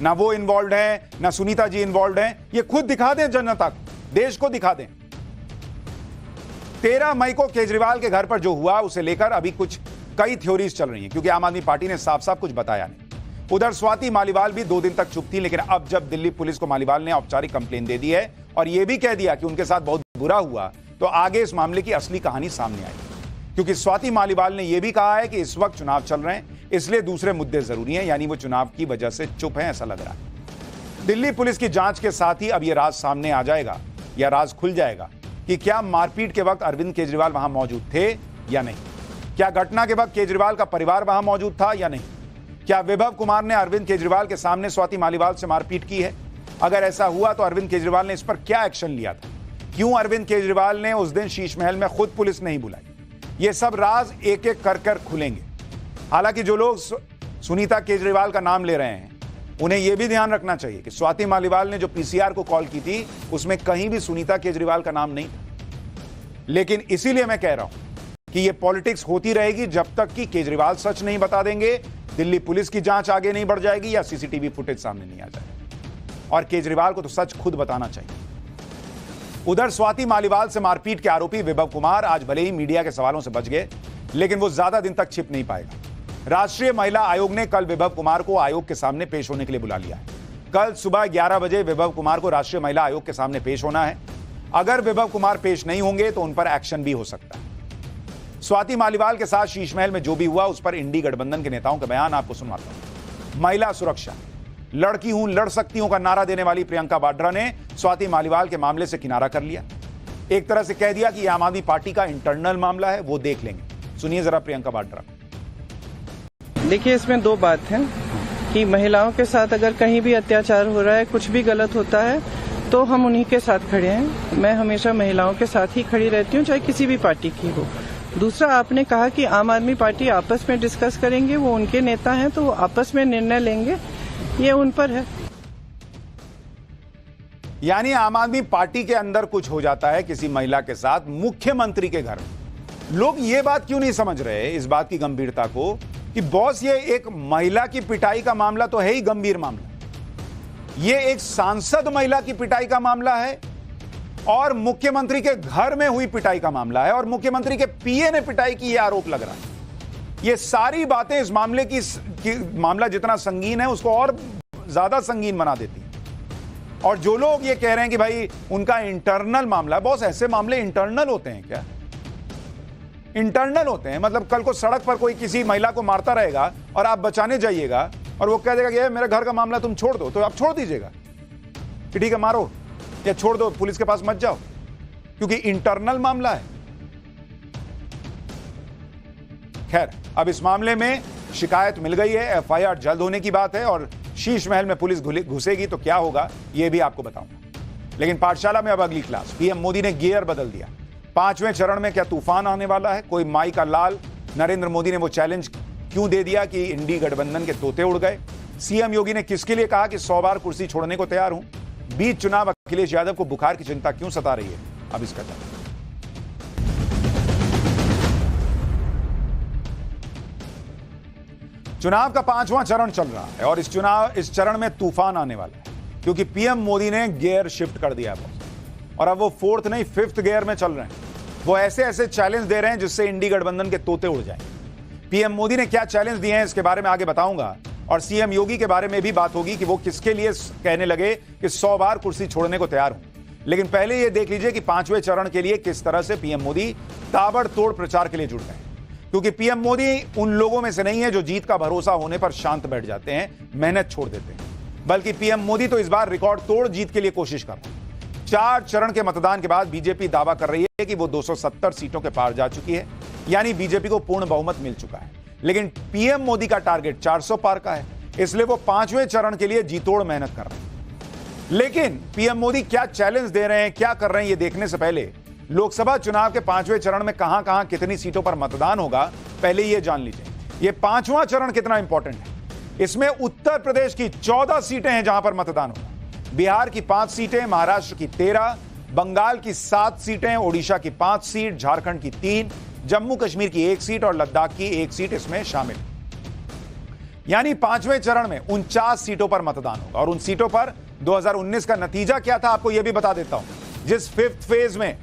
[SPEAKER 1] ना वो इन्वॉल्व है, ना सुनीता जी इन्वॉल्व है, ये खुद दिखा दें जनता को, देश को दिखा दें। 13 मई को केजरीवाल के घर पर जो हुआ उसे लेकर अभी कई थ्योरीज चल रही हैं, क्योंकि आम आदमी पार्टी ने साफ साफ कुछ बताया नहीं। उधर स्वाति मालीवाल भी 2 दिन तक चुप थी, लेकिन अब जब दिल्ली पुलिस को मालीवाल ने औपचारिक कंप्लेन दे दी है और यह भी कह दिया कि उनके साथ बहुत बुरा हुआ, तो आगे इस मामले की असली कहानी सामने आएगी। क्योंकि स्वाति मालीवाल ने यह भी कहा है कि इस वक्त चुनाव चल रहे हैं, इसलिए दूसरे मुद्दे जरूरी हैं, यानी वो चुनाव की वजह से चुप है, ऐसा लग रहा है। दिल्ली पुलिस की जांच के साथ ही अब यह राज सामने आ जाएगा या राज खुल जाएगा कि क्या मारपीट के वक्त अरविंद केजरीवाल वहां मौजूद थे या नहीं, क्या घटना के वक्त केजरीवाल का परिवार वहां मौजूद था या नहीं, क्या विभव कुमार ने अरविंद केजरीवाल के सामने स्वाति मालीवाल से मारपीट की है, अगर ऐसा हुआ तो अरविंद केजरीवाल ने इस पर क्या एक्शन लिया था, क्यों अरविंद केजरीवाल ने उस दिन शीश महल में खुद पुलिस नहीं बुलाई। ये सब राज एक एक कर खुलेंगे। हालांकि जो लोग सुनीता केजरीवाल का नाम ले रहे हैं उन्हें यह भी ध्यान रखना चाहिए कि स्वाति मालीवाल ने जो पीसीआर को कॉल की थी उसमें कहीं भी सुनीता केजरीवाल का नाम नहीं था। लेकिन इसीलिए मैं कह रहा हूं कि यह पॉलिटिक्स होती रहेगी जब तक कि केजरीवाल सच नहीं बता देंगे, दिल्ली पुलिस की जांच आगे नहीं बढ़ जाएगी या सीसीटीवी फुटेज सामने नहीं आ जाएगा। और केजरीवाल को तो सच खुद बताना चाहिए। उधर स्वाति मालीवाल से मारपीट के आरोपी विभव कुमार आज भले ही मीडिया के सवालों से बच गए, लेकिन वो ज्यादा दिन तक छिप नहीं पाएगा। राष्ट्रीय महिला आयोग ने कल विभव कुमार को आयोग के सामने पेश होने के लिए बुला लिया है। कल सुबह 11 बजे विभव कुमार को राष्ट्रीय महिला आयोग के सामने पेश होना है। अगर विभव कुमार पेश नहीं होंगे तो उन पर एक्शन भी हो सकता है। स्वाति मालीवाल के साथ शीश महल में जो भी हुआ उस पर इंडी गठबंधन के नेताओं का बयान आपको सुनवाता हूं। महिला सुरक्षा, लड़की हूं लड़ सकती हूं का नारा देने वाली प्रियंका वाड्रा ने स्वाति मालीवाल के मामले से किनारा कर लिया। एक तरह से कह दिया कि आम आदमी पार्टी का इंटरनल मामला है, वो देख लेंगे। सुनिए जरा प्रियंका वाड्रा।
[SPEAKER 10] देखिए, इसमें दो बात है कि महिलाओं के साथ अगर कहीं भी अत्याचार हो रहा है, कुछ भी गलत होता है तो हम उन्हीं के साथ खड़े हैं। मैं हमेशा महिलाओं के साथ ही खड़ी रहती हूँ, चाहे किसी भी पार्टी की हो। दूसरा, आपने कहा कि आम आदमी पार्टी आपस में डिस्कस करेंगे, वो उनके नेता हैं तो वो आपस में निर्णय लेंगे, ये उन पर है।
[SPEAKER 1] यानी आम आदमी पार्टी के अंदर कुछ हो जाता है किसी महिला के साथ मुख्यमंत्री के घर में। लोग ये बात क्यों नहीं समझ रहे, इस बात की गंभीरता को, कि बॉस ये एक महिला की पिटाई का मामला तो है ही गंभीर मामला, ये एक सांसद महिला की पिटाई का मामला है और मुख्यमंत्री के घर में हुई पिटाई का मामला है और मुख्यमंत्री के पीए ने पिटाई की, यह आरोप लग रहा है। ये सारी बातें इस मामले की मामला जितना संगीन है उसको और ज्यादा संगीन बना देती है। और जो लोग ये कह रहे हैं कि भाई उनका इंटरनल मामला, बॉस ऐसे मामले इंटरनल होते हैं क्या? इंटरनल होते हैं मतलब कल को सड़क पर कोई किसी महिला को मारता रहेगा और आप बचाने जाइएगा और वो कह देगा कि मेरे घर का मामला तुम छोड़ दो, तो आप छोड़ दीजिएगा कि ठीक है मारो या छोड़ दो, पुलिस के पास मत जाओ, क्योंकि इंटरनल मामला है। खैर, अब इस मामले में शिकायत मिल गई है, एफआईआर जल्द होने की बात है और शीश महल में पुलिस घुसेगी तो क्या होगा यह भी आपको बताऊंगा। लेकिन पाठशाला में अब अगली क्लास। पीएम मोदी ने गियर बदल दिया। 5वें चरण में क्या तूफान आने वाला है? कोई माई का लाल? नरेंद्र मोदी ने वो चैलेंज क्यों दे दिया कि इंडी गठबंधन के तोते उड़ गए? सीएम योगी ने किसके लिए कहा कि 100 बार कुर्सी छोड़ने को तैयार हूं? बीच चुनाव अखिलेश यादव को बुखार की चिंता क्यों सता रही है? अब इसका जवाब। चुनाव का 5वां चरण चल रहा है और इस चरण में तूफान आने वाला है, क्योंकि पीएम मोदी ने गियर शिफ्ट कर दिया है और अब वो 4th नहीं 5th गियर में चल रहे हैं। वो ऐसे ऐसे चैलेंज दे रहे हैं जिससे इंडी गठबंधन के तोते उड़ जाएं। पीएम मोदी ने क्या चैलेंज दिए हैं इसके बारे में आगे बताऊंगा और सीएम योगी के बारे में भी बात होगी कि वो किसके लिए कहने लगे कि 100 बार कुर्सी छोड़ने को तैयार हूं। लेकिन पहले ये देख लीजिए कि 5वें चरण के लिए किस तरह से पीएम मोदी ताबड़तोड़ प्रचार के लिए जुड़ गए, क्योंकि पीएम मोदी उन लोगों में से नहीं है जो जीत का भरोसा होने पर शांत बैठ जाते हैं, मेहनत छोड़ देते हैं, बल्कि पीएम मोदी तो इस बार रिकॉर्ड तोड़ जीत के लिए कोशिश कर रहे हैं। 4 चरण के मतदान के बाद बीजेपी दावा कर रही है कि वो 270 सीटों के पार जा चुकी है, यानी बीजेपी को पूर्ण बहुमत मिल चुका है। लेकिन पीएम मोदी का टारगेट 400 पार का है, इसलिए वो 5वें चरण के लिए जीतोड़ मेहनत कर रहे हैं। लेकिन पीएम मोदी क्या चैलेंज दे रहे हैं, क्या कर रहे हैं, ये देखने से पहले लोकसभा चुनाव के 5वें चरण में कहां कहां कितनी सीटों पर मतदान होगा पहले ये जान लीजिए। ये 5वां चरण कितना इंपॉर्टेंट है। इसमें उत्तर प्रदेश की 14 सीटें हैं जहां पर मतदान होगा, बिहार की 5 सीटें, महाराष्ट्र की 13, बंगाल की 7 सीटें, ओडिशा की 5 सीट, झारखंड की 3, जम्मू कश्मीर की 1 सीट और लद्दाख की 1 सीट इसमें शामिल। यानी 5वें चरण में 49 सीटों पर मतदान होगा और उन सीटों पर 2019 का नतीजा क्या था आपको यह भी बता देता हूं। जिस 5th फेज में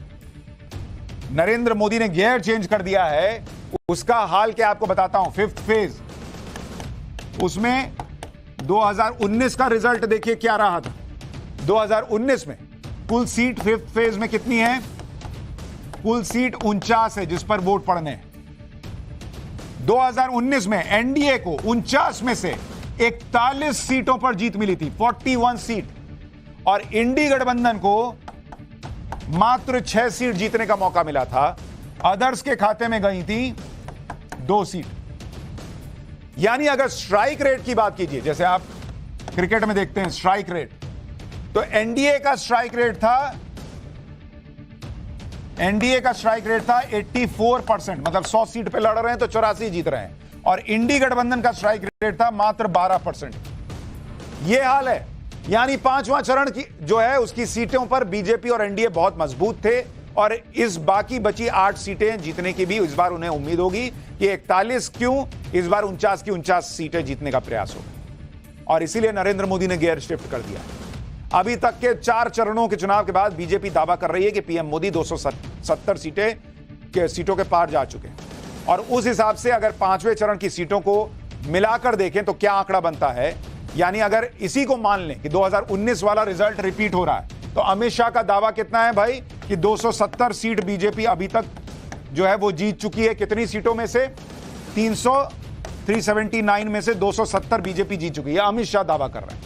[SPEAKER 1] नरेंद्र मोदी ने गियर चेंज कर दिया है उसका हाल क्या आपको बताता हूं। 5th फेज, उसमें 2019 का रिजल्ट देखिए क्या रहा था। 2019 में कुल सीट 5th फेज में कितनी है? कुल सीट 49 है जिस पर वोट पड़ने हैं। 2019 में एनडीए को 49 में से 41 सीटों पर जीत मिली थी, 41 सीट, और इंडी गठबंधन को मात्र 6 सीट जीतने का मौका मिला था। अदर्स के खाते में गई थी 2 सीट। यानी अगर स्ट्राइक रेट की बात कीजिए, जैसे आप क्रिकेट में देखते हैं स्ट्राइक रेट, तो एनडीए का स्ट्राइक रेट था 84%, मतलब 100 सीट पे लड़ रहे हैं तो 84 जीत रहे हैं, और इंडी गठबंधन का स्ट्राइक रेट था मात्र 12%। यह हाल है। यानी 5वां चरण की जो है उसकी सीटों पर बीजेपी और एनडीए बहुत मजबूत थे, और इस बाकी बची 8 सीटें जीतने की भी इस बार उन्हें उम्मीद होगी कि 41 क्यों, इस बार 49 की 49 सीटें जीतने का प्रयास होगा। और इसीलिए नरेंद्र मोदी ने गियर शिफ्ट कर दिया। अभी तक के 4 चरणों के चुनाव के बाद बीजेपी दावा कर रही है कि पीएम मोदी 270 सीटों के पार जा चुके हैं, और उस हिसाब से अगर 5वें चरण की सीटों को मिलाकर देखें तो क्या आंकड़ा बनता है। यानी अगर इसी को मान लें कि 2019 वाला रिजल्ट रिपीट हो रहा है, तो अमित शाह का दावा कितना है भाई कि 270 सीट बीजेपी अभी तक जो है वो जीत चुकी है। कितनी सीटों में से? 379 में से 270 बीजेपी जीत चुकी है, अमित शाह दावा कर रहे हैं।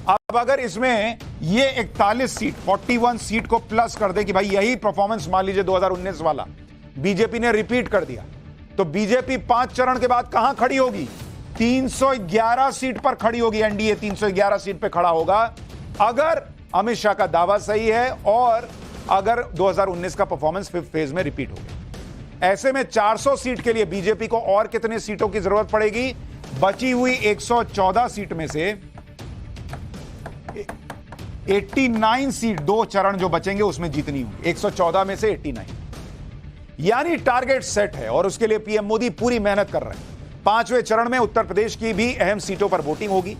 [SPEAKER 1] अब अगर इसमें ये 41 सीट को प्लस कर दे कि भाई यही परफॉर्मेंस मान लीजिए 2019 वाला बीजेपी ने रिपीट कर दिया, तो बीजेपी 5 चरण के बाद कहां खड़ी होगी? 311 सीट पर खड़ी होगी। एनडीए 311 सीट पर खड़ा होगा अगर अमित शाह का दावा सही है और अगर 2019 का परफॉर्मेंस 5th फेज में रिपीट हो गया। ऐसे में 400 सीट के लिए बीजेपी को और कितने सीटों की जरूरत पड़ेगी? बची हुई 114 सीट में से 89 सीट, 2 चरण जो बचेंगे उसमें जीतनी होगी। 114 में से 89, यानी टारगेट सेट है और उसके लिए पीएम मोदी पूरी मेहनत कर रहे हैं। 5वें चरण में उत्तर प्रदेश की भी अहम सीटों पर वोटिंग होगी,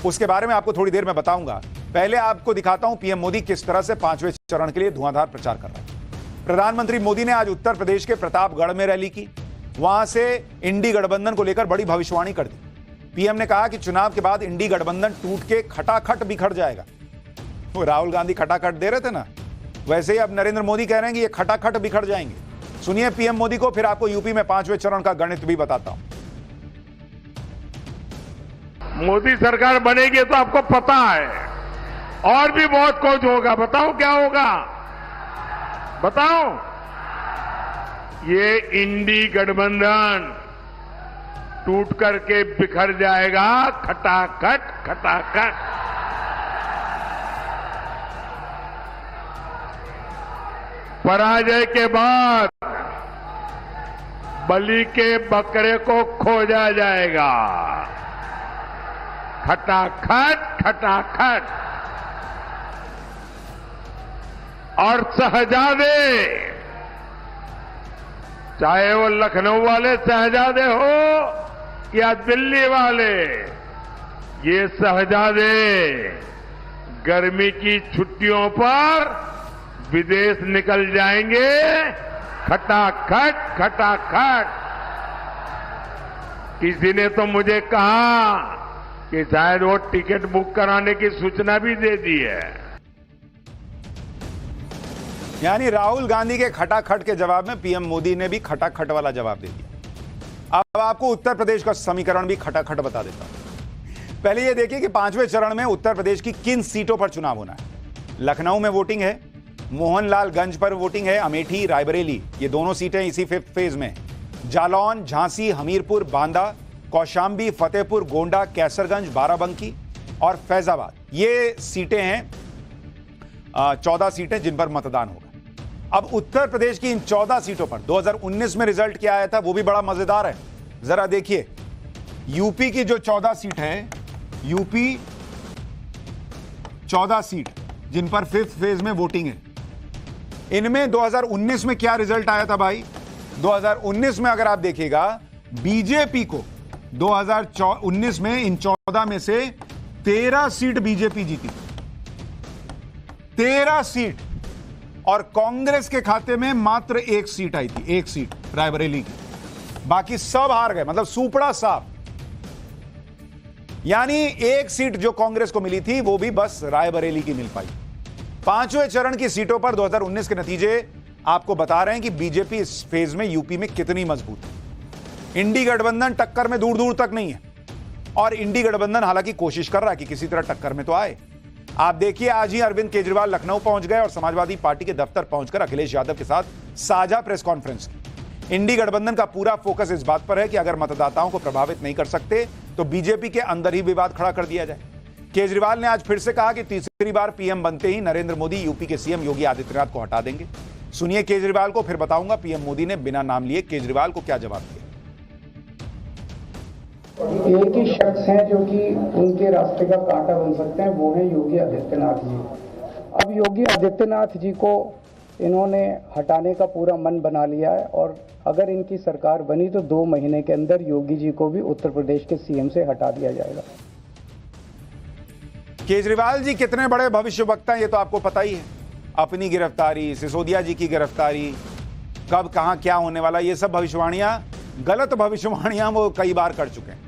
[SPEAKER 1] उसके बारे में आपको थोड़ी देर में बताऊंगा। पहले आपको दिखाता हूं पीएम मोदी किस तरह से 5वें चरण के लिए धुआंधार प्रचार कर रहे हैं। प्रधानमंत्री मोदी ने आज उत्तर प्रदेश के प्रतापगढ़ में रैली की। वहां से इंडी गठबंधन को लेकर बड़ी भविष्यवाणी कर दी। पीएम ने कहा कि चुनाव के बाद इंडी गठबंधन टूट के खटाखट बिखर जाएगा। वो राहुल गांधी खटाखट दे रहे थे ना, वैसे ही अब नरेंद्र मोदी कह रहे हैं कि ये खटाखट बिखर जाएंगे। सुनिए पीएम मोदी को, फिर आपको यूपी में 5वें चरण का गणित भी बताता हूं।
[SPEAKER 11] मोदी सरकार बनेगी तो आपको पता है, और भी बहुत कुछ होगा। बताओ क्या होगा? बताओ। ये इंडी गठबंधन टूट करके बिखर जाएगा, खटाखट खटाखट। पराजय के बाद बलि के बकरे को खोजा जाएगा, खटाखट खटाखट। और शहजादे, चाहे वो लखनऊ वाले शहजादे हो या दिल्ली वाले, ये शहजादे गर्मी की छुट्टियों पर विदेश निकल जाएंगे, खटाखट खटाखट। किसी ने तो मुझे कहा कि शायद वो टिकट बुक कराने की सूचना भी दे दी है।
[SPEAKER 1] यानी राहुल गांधी के खटाखट के जवाब में पीएम मोदी ने भी खटाखट वाला जवाब दे दिया। अब आपको उत्तर प्रदेश का समीकरण भी खटाखट बता देता हूं। पहले ये देखिए कि 5वें चरण में उत्तर प्रदेश की किन सीटों पर चुनाव होना है। लखनऊ में वोटिंग है, मोहनलालगंज पर वोटिंग है, अमेठी, रायबरेली, ये दोनों सीटें इसी 5th फेज में। जालौन, झांसी, हमीरपुर, बांदा, कौशाम्बी, फतेहपुर, गोंडा, कैसरगंज, बाराबंकी और फैजाबाद, ये सीटें हैं 14 सीटें जिन पर मतदान होगा। अब उत्तर प्रदेश की इन 14 सीटों पर 2019 में रिजल्ट क्या आया था वो भी बड़ा मजेदार है। जरा देखिए, यूपी की जो 14 सीट है, यूपी 14 सीट जिन पर 5th फेज में वोटिंग है, इनमें 2019 में क्या रिजल्ट आया था भाई? 2019 में अगर आप देखिएगा, बीजेपी को 2019 में इन 14 में से 13 सीट बीजेपी जीती, 13 सीट, और कांग्रेस के खाते में मात्र 1 सीट आई थी, 1 सीट रायबरेली की। बाकी सब हार गए, मतलब सुपड़ा साफ। यानी 1 सीट जो कांग्रेस को मिली थी वो भी बस रायबरेली की मिल पाई। 5वें चरण की सीटों पर 2019 के नतीजे आपको बता रहे हैं कि बीजेपी इस फेज में यूपी में कितनी मजबूत है। इंडी गठबंधन टक्कर में दूर दूर तक नहीं है, और इंडी गठबंधन हालांकि कोशिश कर रहा है कि किसी तरह टक्कर में तो आए। आप देखिए, आज ही अरविंद केजरीवाल लखनऊ पहुंच गए और समाजवादी पार्टी के दफ्तर पहुंचकर अखिलेश यादव के साथ साझा प्रेस कॉन्फ्रेंस की। इंडी गठबंधन का पूरा फोकस इस बात पर है कि अगर मतदाताओं को प्रभावित नहीं कर सकते तो बीजेपी के अंदर ही विवाद खड़ा कर दिया जाए। केजरीवाल ने आज फिर से कहा कि तीसरी बार पीएम बनते ही नरेंद्र मोदी यूपी के सीएम योगी आदित्यनाथ को हटा देंगे। सुनिए केजरीवाल को, फिर बताऊंगा पीएम मोदी ने बिना नाम लिए केजरीवाल को क्या जवाब दिया।
[SPEAKER 12] एक ही शख्स हैं जो कि उनके रास्ते का कांटा बन सकते हैं, वो है योगी आदित्यनाथ जी। अब योगी आदित्यनाथ जी को इन्होंने हटाने का पूरा मन बना लिया है और अगर इनकी सरकार बनी तो 2 महीने के अंदर योगी जी को भी उत्तर प्रदेश के सीएम से हटा दिया जाएगा।
[SPEAKER 1] केजरीवाल जी कितने बड़े भविष्यवक्ता हैं ये तो आपको पता ही है। अपनी गिरफ्तारी, सिसोदिया जी की गिरफ्तारी, कब कहां क्या होने वाला, ये सब भविष्यवाणियां, गलत भविष्यवाणियां वो कई बार कर चुके हैं।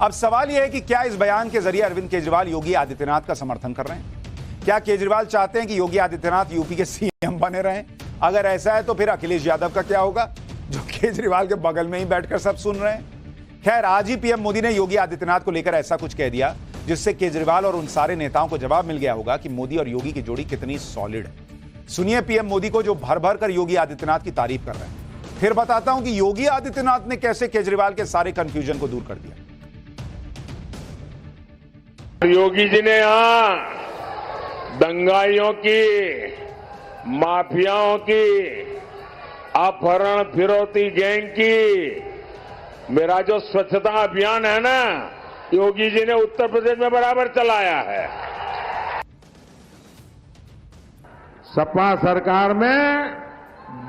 [SPEAKER 1] अब सवाल यह है कि क्या इस बयान के जरिए अरविंद केजरीवाल योगी आदित्यनाथ का समर्थन कर रहे हैं? क्या केजरीवाल चाहते हैं कि योगी आदित्यनाथ यूपी के सीएम बने रहें? अगर ऐसा है तो फिर अखिलेश यादव का क्या होगा, जो केजरीवाल के बगल में ही बैठकर सब सुन रहे हैं? खैर, आज ही पीएम मोदी ने योगी आदित्यनाथ को लेकर ऐसा कुछ कह दिया जिससे केजरीवाल और उन सारे नेताओं को जवाब मिल गया होगा कि मोदी और योगी की जोड़ी कितनी सॉलिड है। सुनिए पीएम मोदी को, जो भर भर कर योगी आदित्यनाथ की तारीफ कर रहे हैं। फिर बताता हूं कि योगी आदित्यनाथ ने कैसे केजरीवाल के सारे कंफ्यूजन को दूर कर दिया।
[SPEAKER 11] योगी जी ने यहां दंगाइयों की, माफियाओं की, अपहरण फिरौती गैंग की, मेरा जो स्वच्छता अभियान है ना, योगी जी ने उत्तर प्रदेश में बराबर चलाया है। सपा सरकार में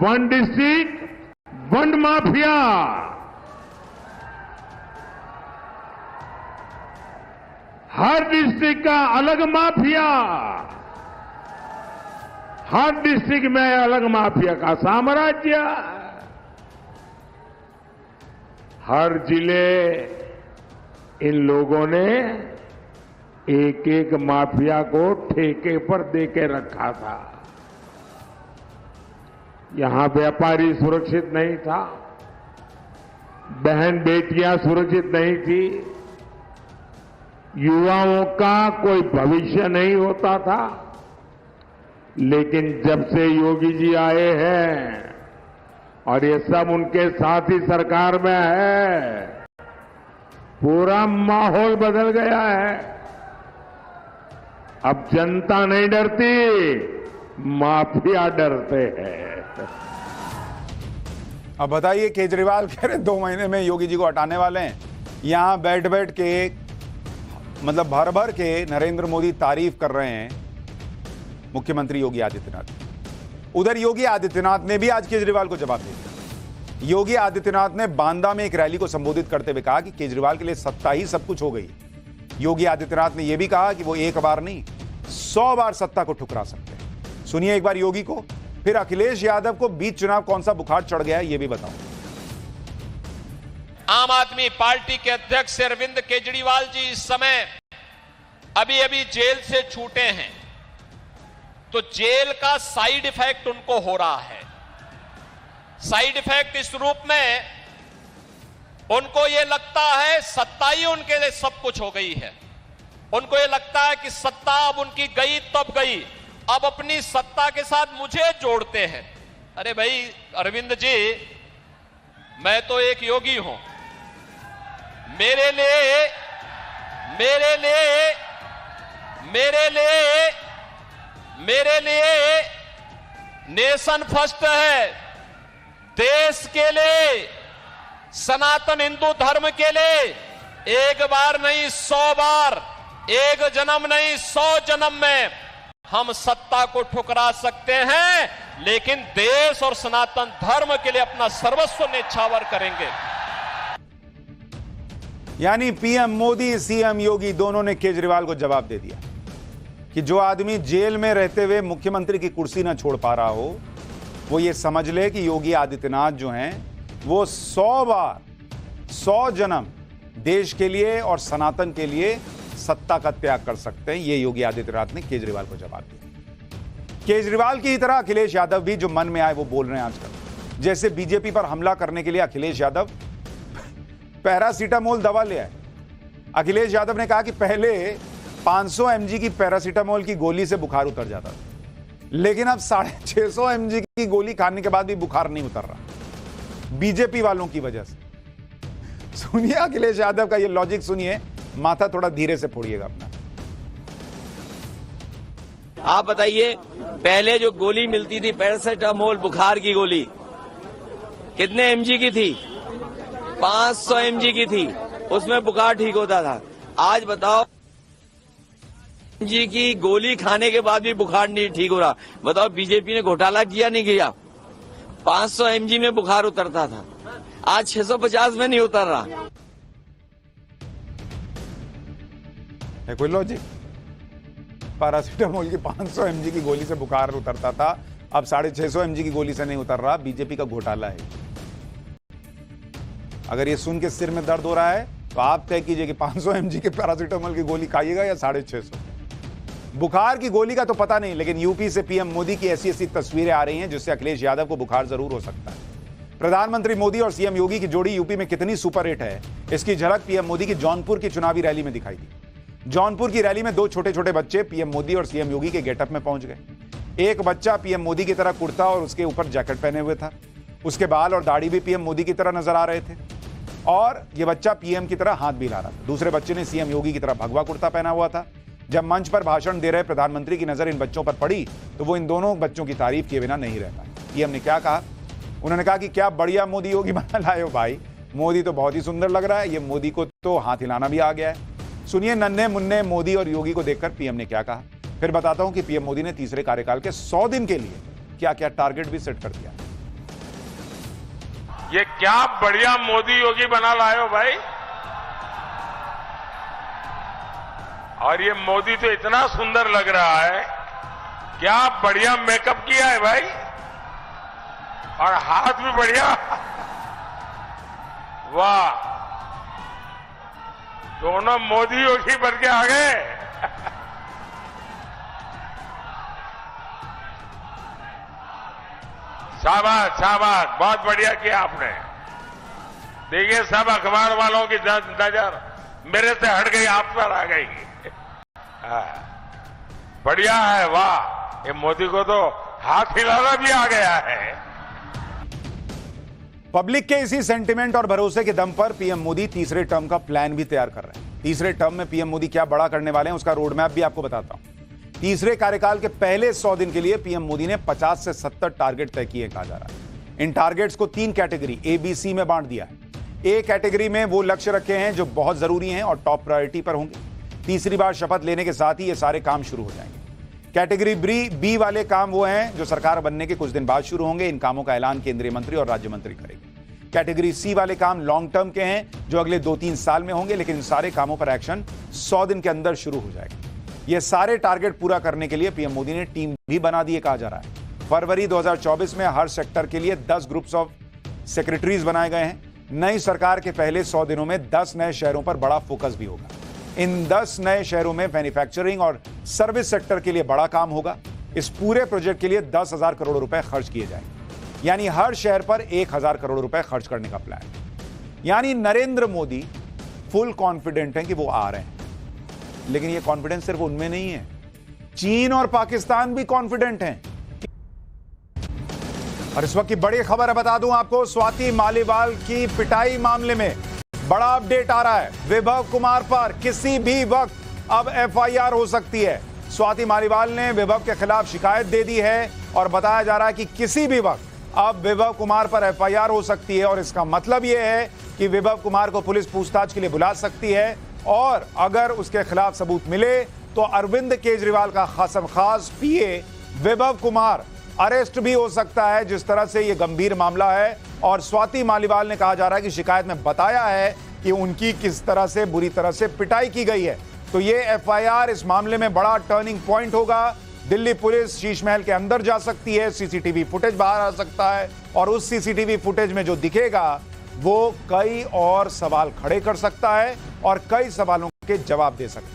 [SPEAKER 11] 1 डिस्ट्रिक्ट 1 माफिया, हर डिस्ट्रिक्ट का अलग माफिया, हर डिस्ट्रिक्ट में अलग माफिया का साम्राज्य, हर जिले इन लोगों ने एक एक माफिया को ठेके पर देके रखा था। यहां व्यापारी सुरक्षित नहीं था, बहन बेटियां सुरक्षित नहीं थी, युवाओं का कोई भविष्य नहीं होता था। लेकिन जब से योगी जी आए हैं और ये सब उनके साथ ही सरकार में है, पूरा माहौल बदल गया है। अब जनता नहीं डरती, माफिया डरते हैं।
[SPEAKER 1] अब बताइए, केजरीवाल कह रहे 2 महीने में योगी जी को हटाने वाले हैं। यहां बैठ बैठ के, मतलब भर भर के नरेंद्र मोदी तारीफ कर रहे हैं मुख्यमंत्री योगी आदित्यनाथ। उधर योगी आदित्यनाथ ने भी आज केजरीवाल को जवाब दिया। योगी आदित्यनाथ ने बांदा में एक रैली को संबोधित करते हुए कहा कि केजरीवाल के लिए सत्ता ही सब कुछ हो गई। योगी आदित्यनाथ ने यह भी कहा कि वो 1 बार नहीं 100 बार सत्ता को ठुकरा सकते हैं। सुनिए एक बार योगी को, फिर अखिलेश यादव को बीच चुनाव कौन सा बुखार चढ़ गया है ये भी बताऊं।
[SPEAKER 13] आम आदमी पार्टी के अध्यक्ष अरविंद केजरीवाल जी इस समय अभी अभी जेल से छूटे हैं, तो जेल का साइड इफेक्ट उनको हो रहा है। साइड इफेक्ट इस रूप में, उनको यह लगता है सत्ता ही उनके लिए सब कुछ हो गई है। उनको यह लगता है कि सत्ता अब उनकी गई तब गई, अब अपनी सत्ता के साथ मुझे जोड़ते हैं। अरे भाई अरविंद जी, मैं तो एक योगी हूं। मेरे लिए मेरे लिए मेरे लिए मेरे लिए नेशन फर्स्ट है। देश के लिए, सनातन हिंदू धर्म के लिए 1 बार नहीं 100 बार, 1 जन्म नहीं 100 जन्म में हम सत्ता को ठुकरा सकते हैं, लेकिन देश और सनातन धर्म के लिए अपना सर्वस्व न्यौछावर करेंगे।
[SPEAKER 1] यानी पीएम मोदी, सीएम योगी दोनों ने केजरीवाल को जवाब दे दिया कि जो आदमी जेल में रहते हुए मुख्यमंत्री की कुर्सी ना छोड़ पा रहा हो, वो ये समझ ले कि योगी आदित्यनाथ जो हैं वो 100 बार 100 जन्म देश के लिए और सनातन के लिए सत्ता का त्याग कर सकते हैं। ये योगी आदित्यनाथ ने केजरीवाल को जवाब दिया। केजरीवाल की तरह अखिलेश यादव भी जो मन में आए वो बोल रहे हैं आजकल। जैसे बीजेपी पर हमला करने के लिए अखिलेश यादव पैरासीटामोल दवा ले आए। अखिलेश यादव ने कहा कि पहले 500 mg की पैरासीटामोल की गोली से बुखार उतर जाता था, लेकिन अब 650 mg की गोली खाने के बाद भी बुखार नहीं उतर रहा, बीजेपी वालों की वजह से। सुनिए अखिलेश यादव का ये लॉजिक सुनिए, माथा थोड़ा धीरे से फोड़िएगा अपना।
[SPEAKER 7] आप बताइए, पहले जो गोली मिलती थी पैरासीटामोल बुखार की गोली, कितने एमजी की थी? 500 एमजी की थी, उसमें बुखार ठीक होता था। आज बताओ, एमजी की गोली खाने के बाद भी बुखार नहीं ठीक हो रहा। बताओ बीजेपी ने घोटाला किया नहीं किया? 500 एमजी में बुखार उतरता था, आज 650 में नहीं उतर रहा
[SPEAKER 1] है। कोई लॉजिक? पैरासीटामोल की 500 mg की गोली से बुखार उतरता था, अब 650 mg की गोली से नहीं उतर रहा। बीजेपी का घोटाला है। अगर ये सुन के सिर में दर्द हो रहा है तो आप तय कीजिए कि 500 mg की पैरासीटामोल की गोली खाइएगा या 650। बुखार की गोली का तो पता नहीं, लेकिन यूपी से पीएम मोदी की ऐसी ऐसी तस्वीरें आ रही हैं जिससे अखिलेश यादव को बुखार जरूर हो सकता है। प्रधानमंत्री मोदी और सीएम योगी की जोड़ी यूपी में कितनी सुपर हिट है, इसकी झलक पीएम मोदी की जौनपुर की चुनावी रैली में दिखाई दी। जौनपुर की रैली में दो छोटे छोटे बच्चे पीएम मोदी और सीएम योगी के गेटअप में पहुंच गए। एक बच्चा पीएम मोदी की तरह कुर्ता और उसके ऊपर जैकेट पहने हुए था, उसके बाल और दाढ़ी भी पीएम मोदी की तरह नजर आ रहे थे, और यह बच्चा पीएम की तरह हाथ भी हिला रहा था। दूसरे बच्चे ने सीएम योगी की तरह भगवा कुर्ता पहना हुआ था। जब मंच पर भाषण दे रहे प्रधानमंत्री की नजर इन बच्चों पर पड़ी तो वो इन दोनों बच्चों की तारीफ किए बिना नहीं रह पाए। पीएम ने क्या कहा? उन्होंने कहा कि क्या बढ़िया मोदी योगी बना लाए हो भाई, मोदी तो बहुत ही सुंदर लग रहा है, ये मोदी को तो हाथ हिलाना भी आ गया है। सुनिए नन्हे मुन्ने मोदी और योगी को देखकर पीएम ने क्या कहा, फिर बताता हूं कि पीएम मोदी ने तीसरे कार्यकाल के 100 दिन के लिए क्या क्या टारगेट भी सेट कर दिया।
[SPEAKER 11] ये क्या बढ़िया मोदी योगी बना लाए हो भाई, और ये मोदी तो इतना सुंदर लग रहा है, क्या बढ़िया मेकअप किया है भाई, और हाथ भी बढ़िया, वाह, दोनों मोदी योगी बन के आ गए। शाबाश शाबाश, बहुत बढ़िया किया आपने। देखिए सब अखबार वालों की नजर मेरे से हट गई, आप पर आ गई। बढ़िया है, वाह, ये मोदी को तो हाथ हिलाना भी आ गया है।
[SPEAKER 1] पब्लिक के इसी सेंटिमेंट और भरोसे के दम पर पीएम मोदी तीसरे टर्म का प्लान भी तैयार कर रहे हैं। तीसरे टर्म में पीएम मोदी क्या बड़ा करने वाले हैं उसका रोड मैप भी आपको बताता हूं। तीसरे कार्यकाल के पहले 100 दिन के लिए पीएम मोदी ने 50 से 70 टारगेट तय किए कहा जा रहा है। इन टारगेट्स को 3 कैटेगरी ABC में बांट दिया है। ए कैटेगरी में वो लक्ष्य रखे हैं जो बहुत जरूरी हैं और टॉप प्रायोरिटी पर होंगे। तीसरी बार शपथ लेने के साथ ही ये सारे काम शुरू हो जाएंगे। कैटेगरी बी वाले काम वो हैं जो सरकार बनने के कुछ दिन बाद शुरू होंगे। इन कामों का ऐलान केंद्रीय मंत्री और राज्य मंत्री करेंगे। कैटेगरी सी वाले काम लॉन्ग टर्म के हैं जो अगले 2-3 साल में होंगे, लेकिन इन सारे कामों पर एक्शन 100 दिन के अंदर शुरू हो जाएगा। ये सारे टारगेट पूरा करने के लिए पीएम मोदी ने टीम भी बना दी है कहा जा रहा है। फरवरी 2024 में हर सेक्टर के लिए 10 ग्रुप्स ऑफ सेक्रेटरीज बनाए गए हैं। नई सरकार के पहले 100 दिनों में 10 नए शहरों पर बड़ा फोकस भी होगा। इन 10 नए शहरों में मैन्युफैक्चरिंग और सर्विस सेक्टर के लिए बड़ा काम होगा। इस पूरे प्रोजेक्ट के लिए 10,000 करोड़ रुपए खर्च किए जाएंगे, यानी हर शहर पर 1,000 करोड़ रुपए खर्च करने का प्लान। यानी नरेंद्र मोदी फुल कॉन्फिडेंट हैं कि वो आ रहे हैं, लेकिन ये कॉन्फिडेंस सिर्फ उनमें नहीं है, चीन और पाकिस्तान भी कॉन्फिडेंट हैं। और इस वक्त की बड़ी खबर है, बता दूं आपको, स्वाति मालीवाल की पिटाई मामले में बड़ा अपडेट आ रहा है। विभव कुमार पर किसी भी वक्त अब FIR हो सकती है। स्वाति मालीवाल ने विभव के खिलाफ शिकायत दे दी है और बताया जा रहा है कि किसी भी वक्त अब विभव कुमार पर FIR हो सकती है। और इसका मतलब यह है कि विभव कुमार को पुलिस पूछताछ के लिए बुला सकती है, और अगर उसके खिलाफ सबूत मिले तो अरविंद केजरीवाल का खास PA विभव कुमार अरेस्ट भी हो सकता है, जिस तरह से यह गंभीर मामला है। और स्वाति मालीवाल ने कहा जा रहा है कि शिकायत में बताया है कि उनकी किस तरह से बुरी तरह से पिटाई की गई है। तो यह FIR इस मामले में बड़ा टर्निंग पॉइंट होगा। दिल्ली पुलिस शीश महल के अंदर जा सकती है, CCTV फुटेज बाहर आ सकता है, और उस CCTV फुटेज में जो दिखेगा वो कई और सवाल खड़े कर सकता है और कई सवालों के जवाब दे सकता है।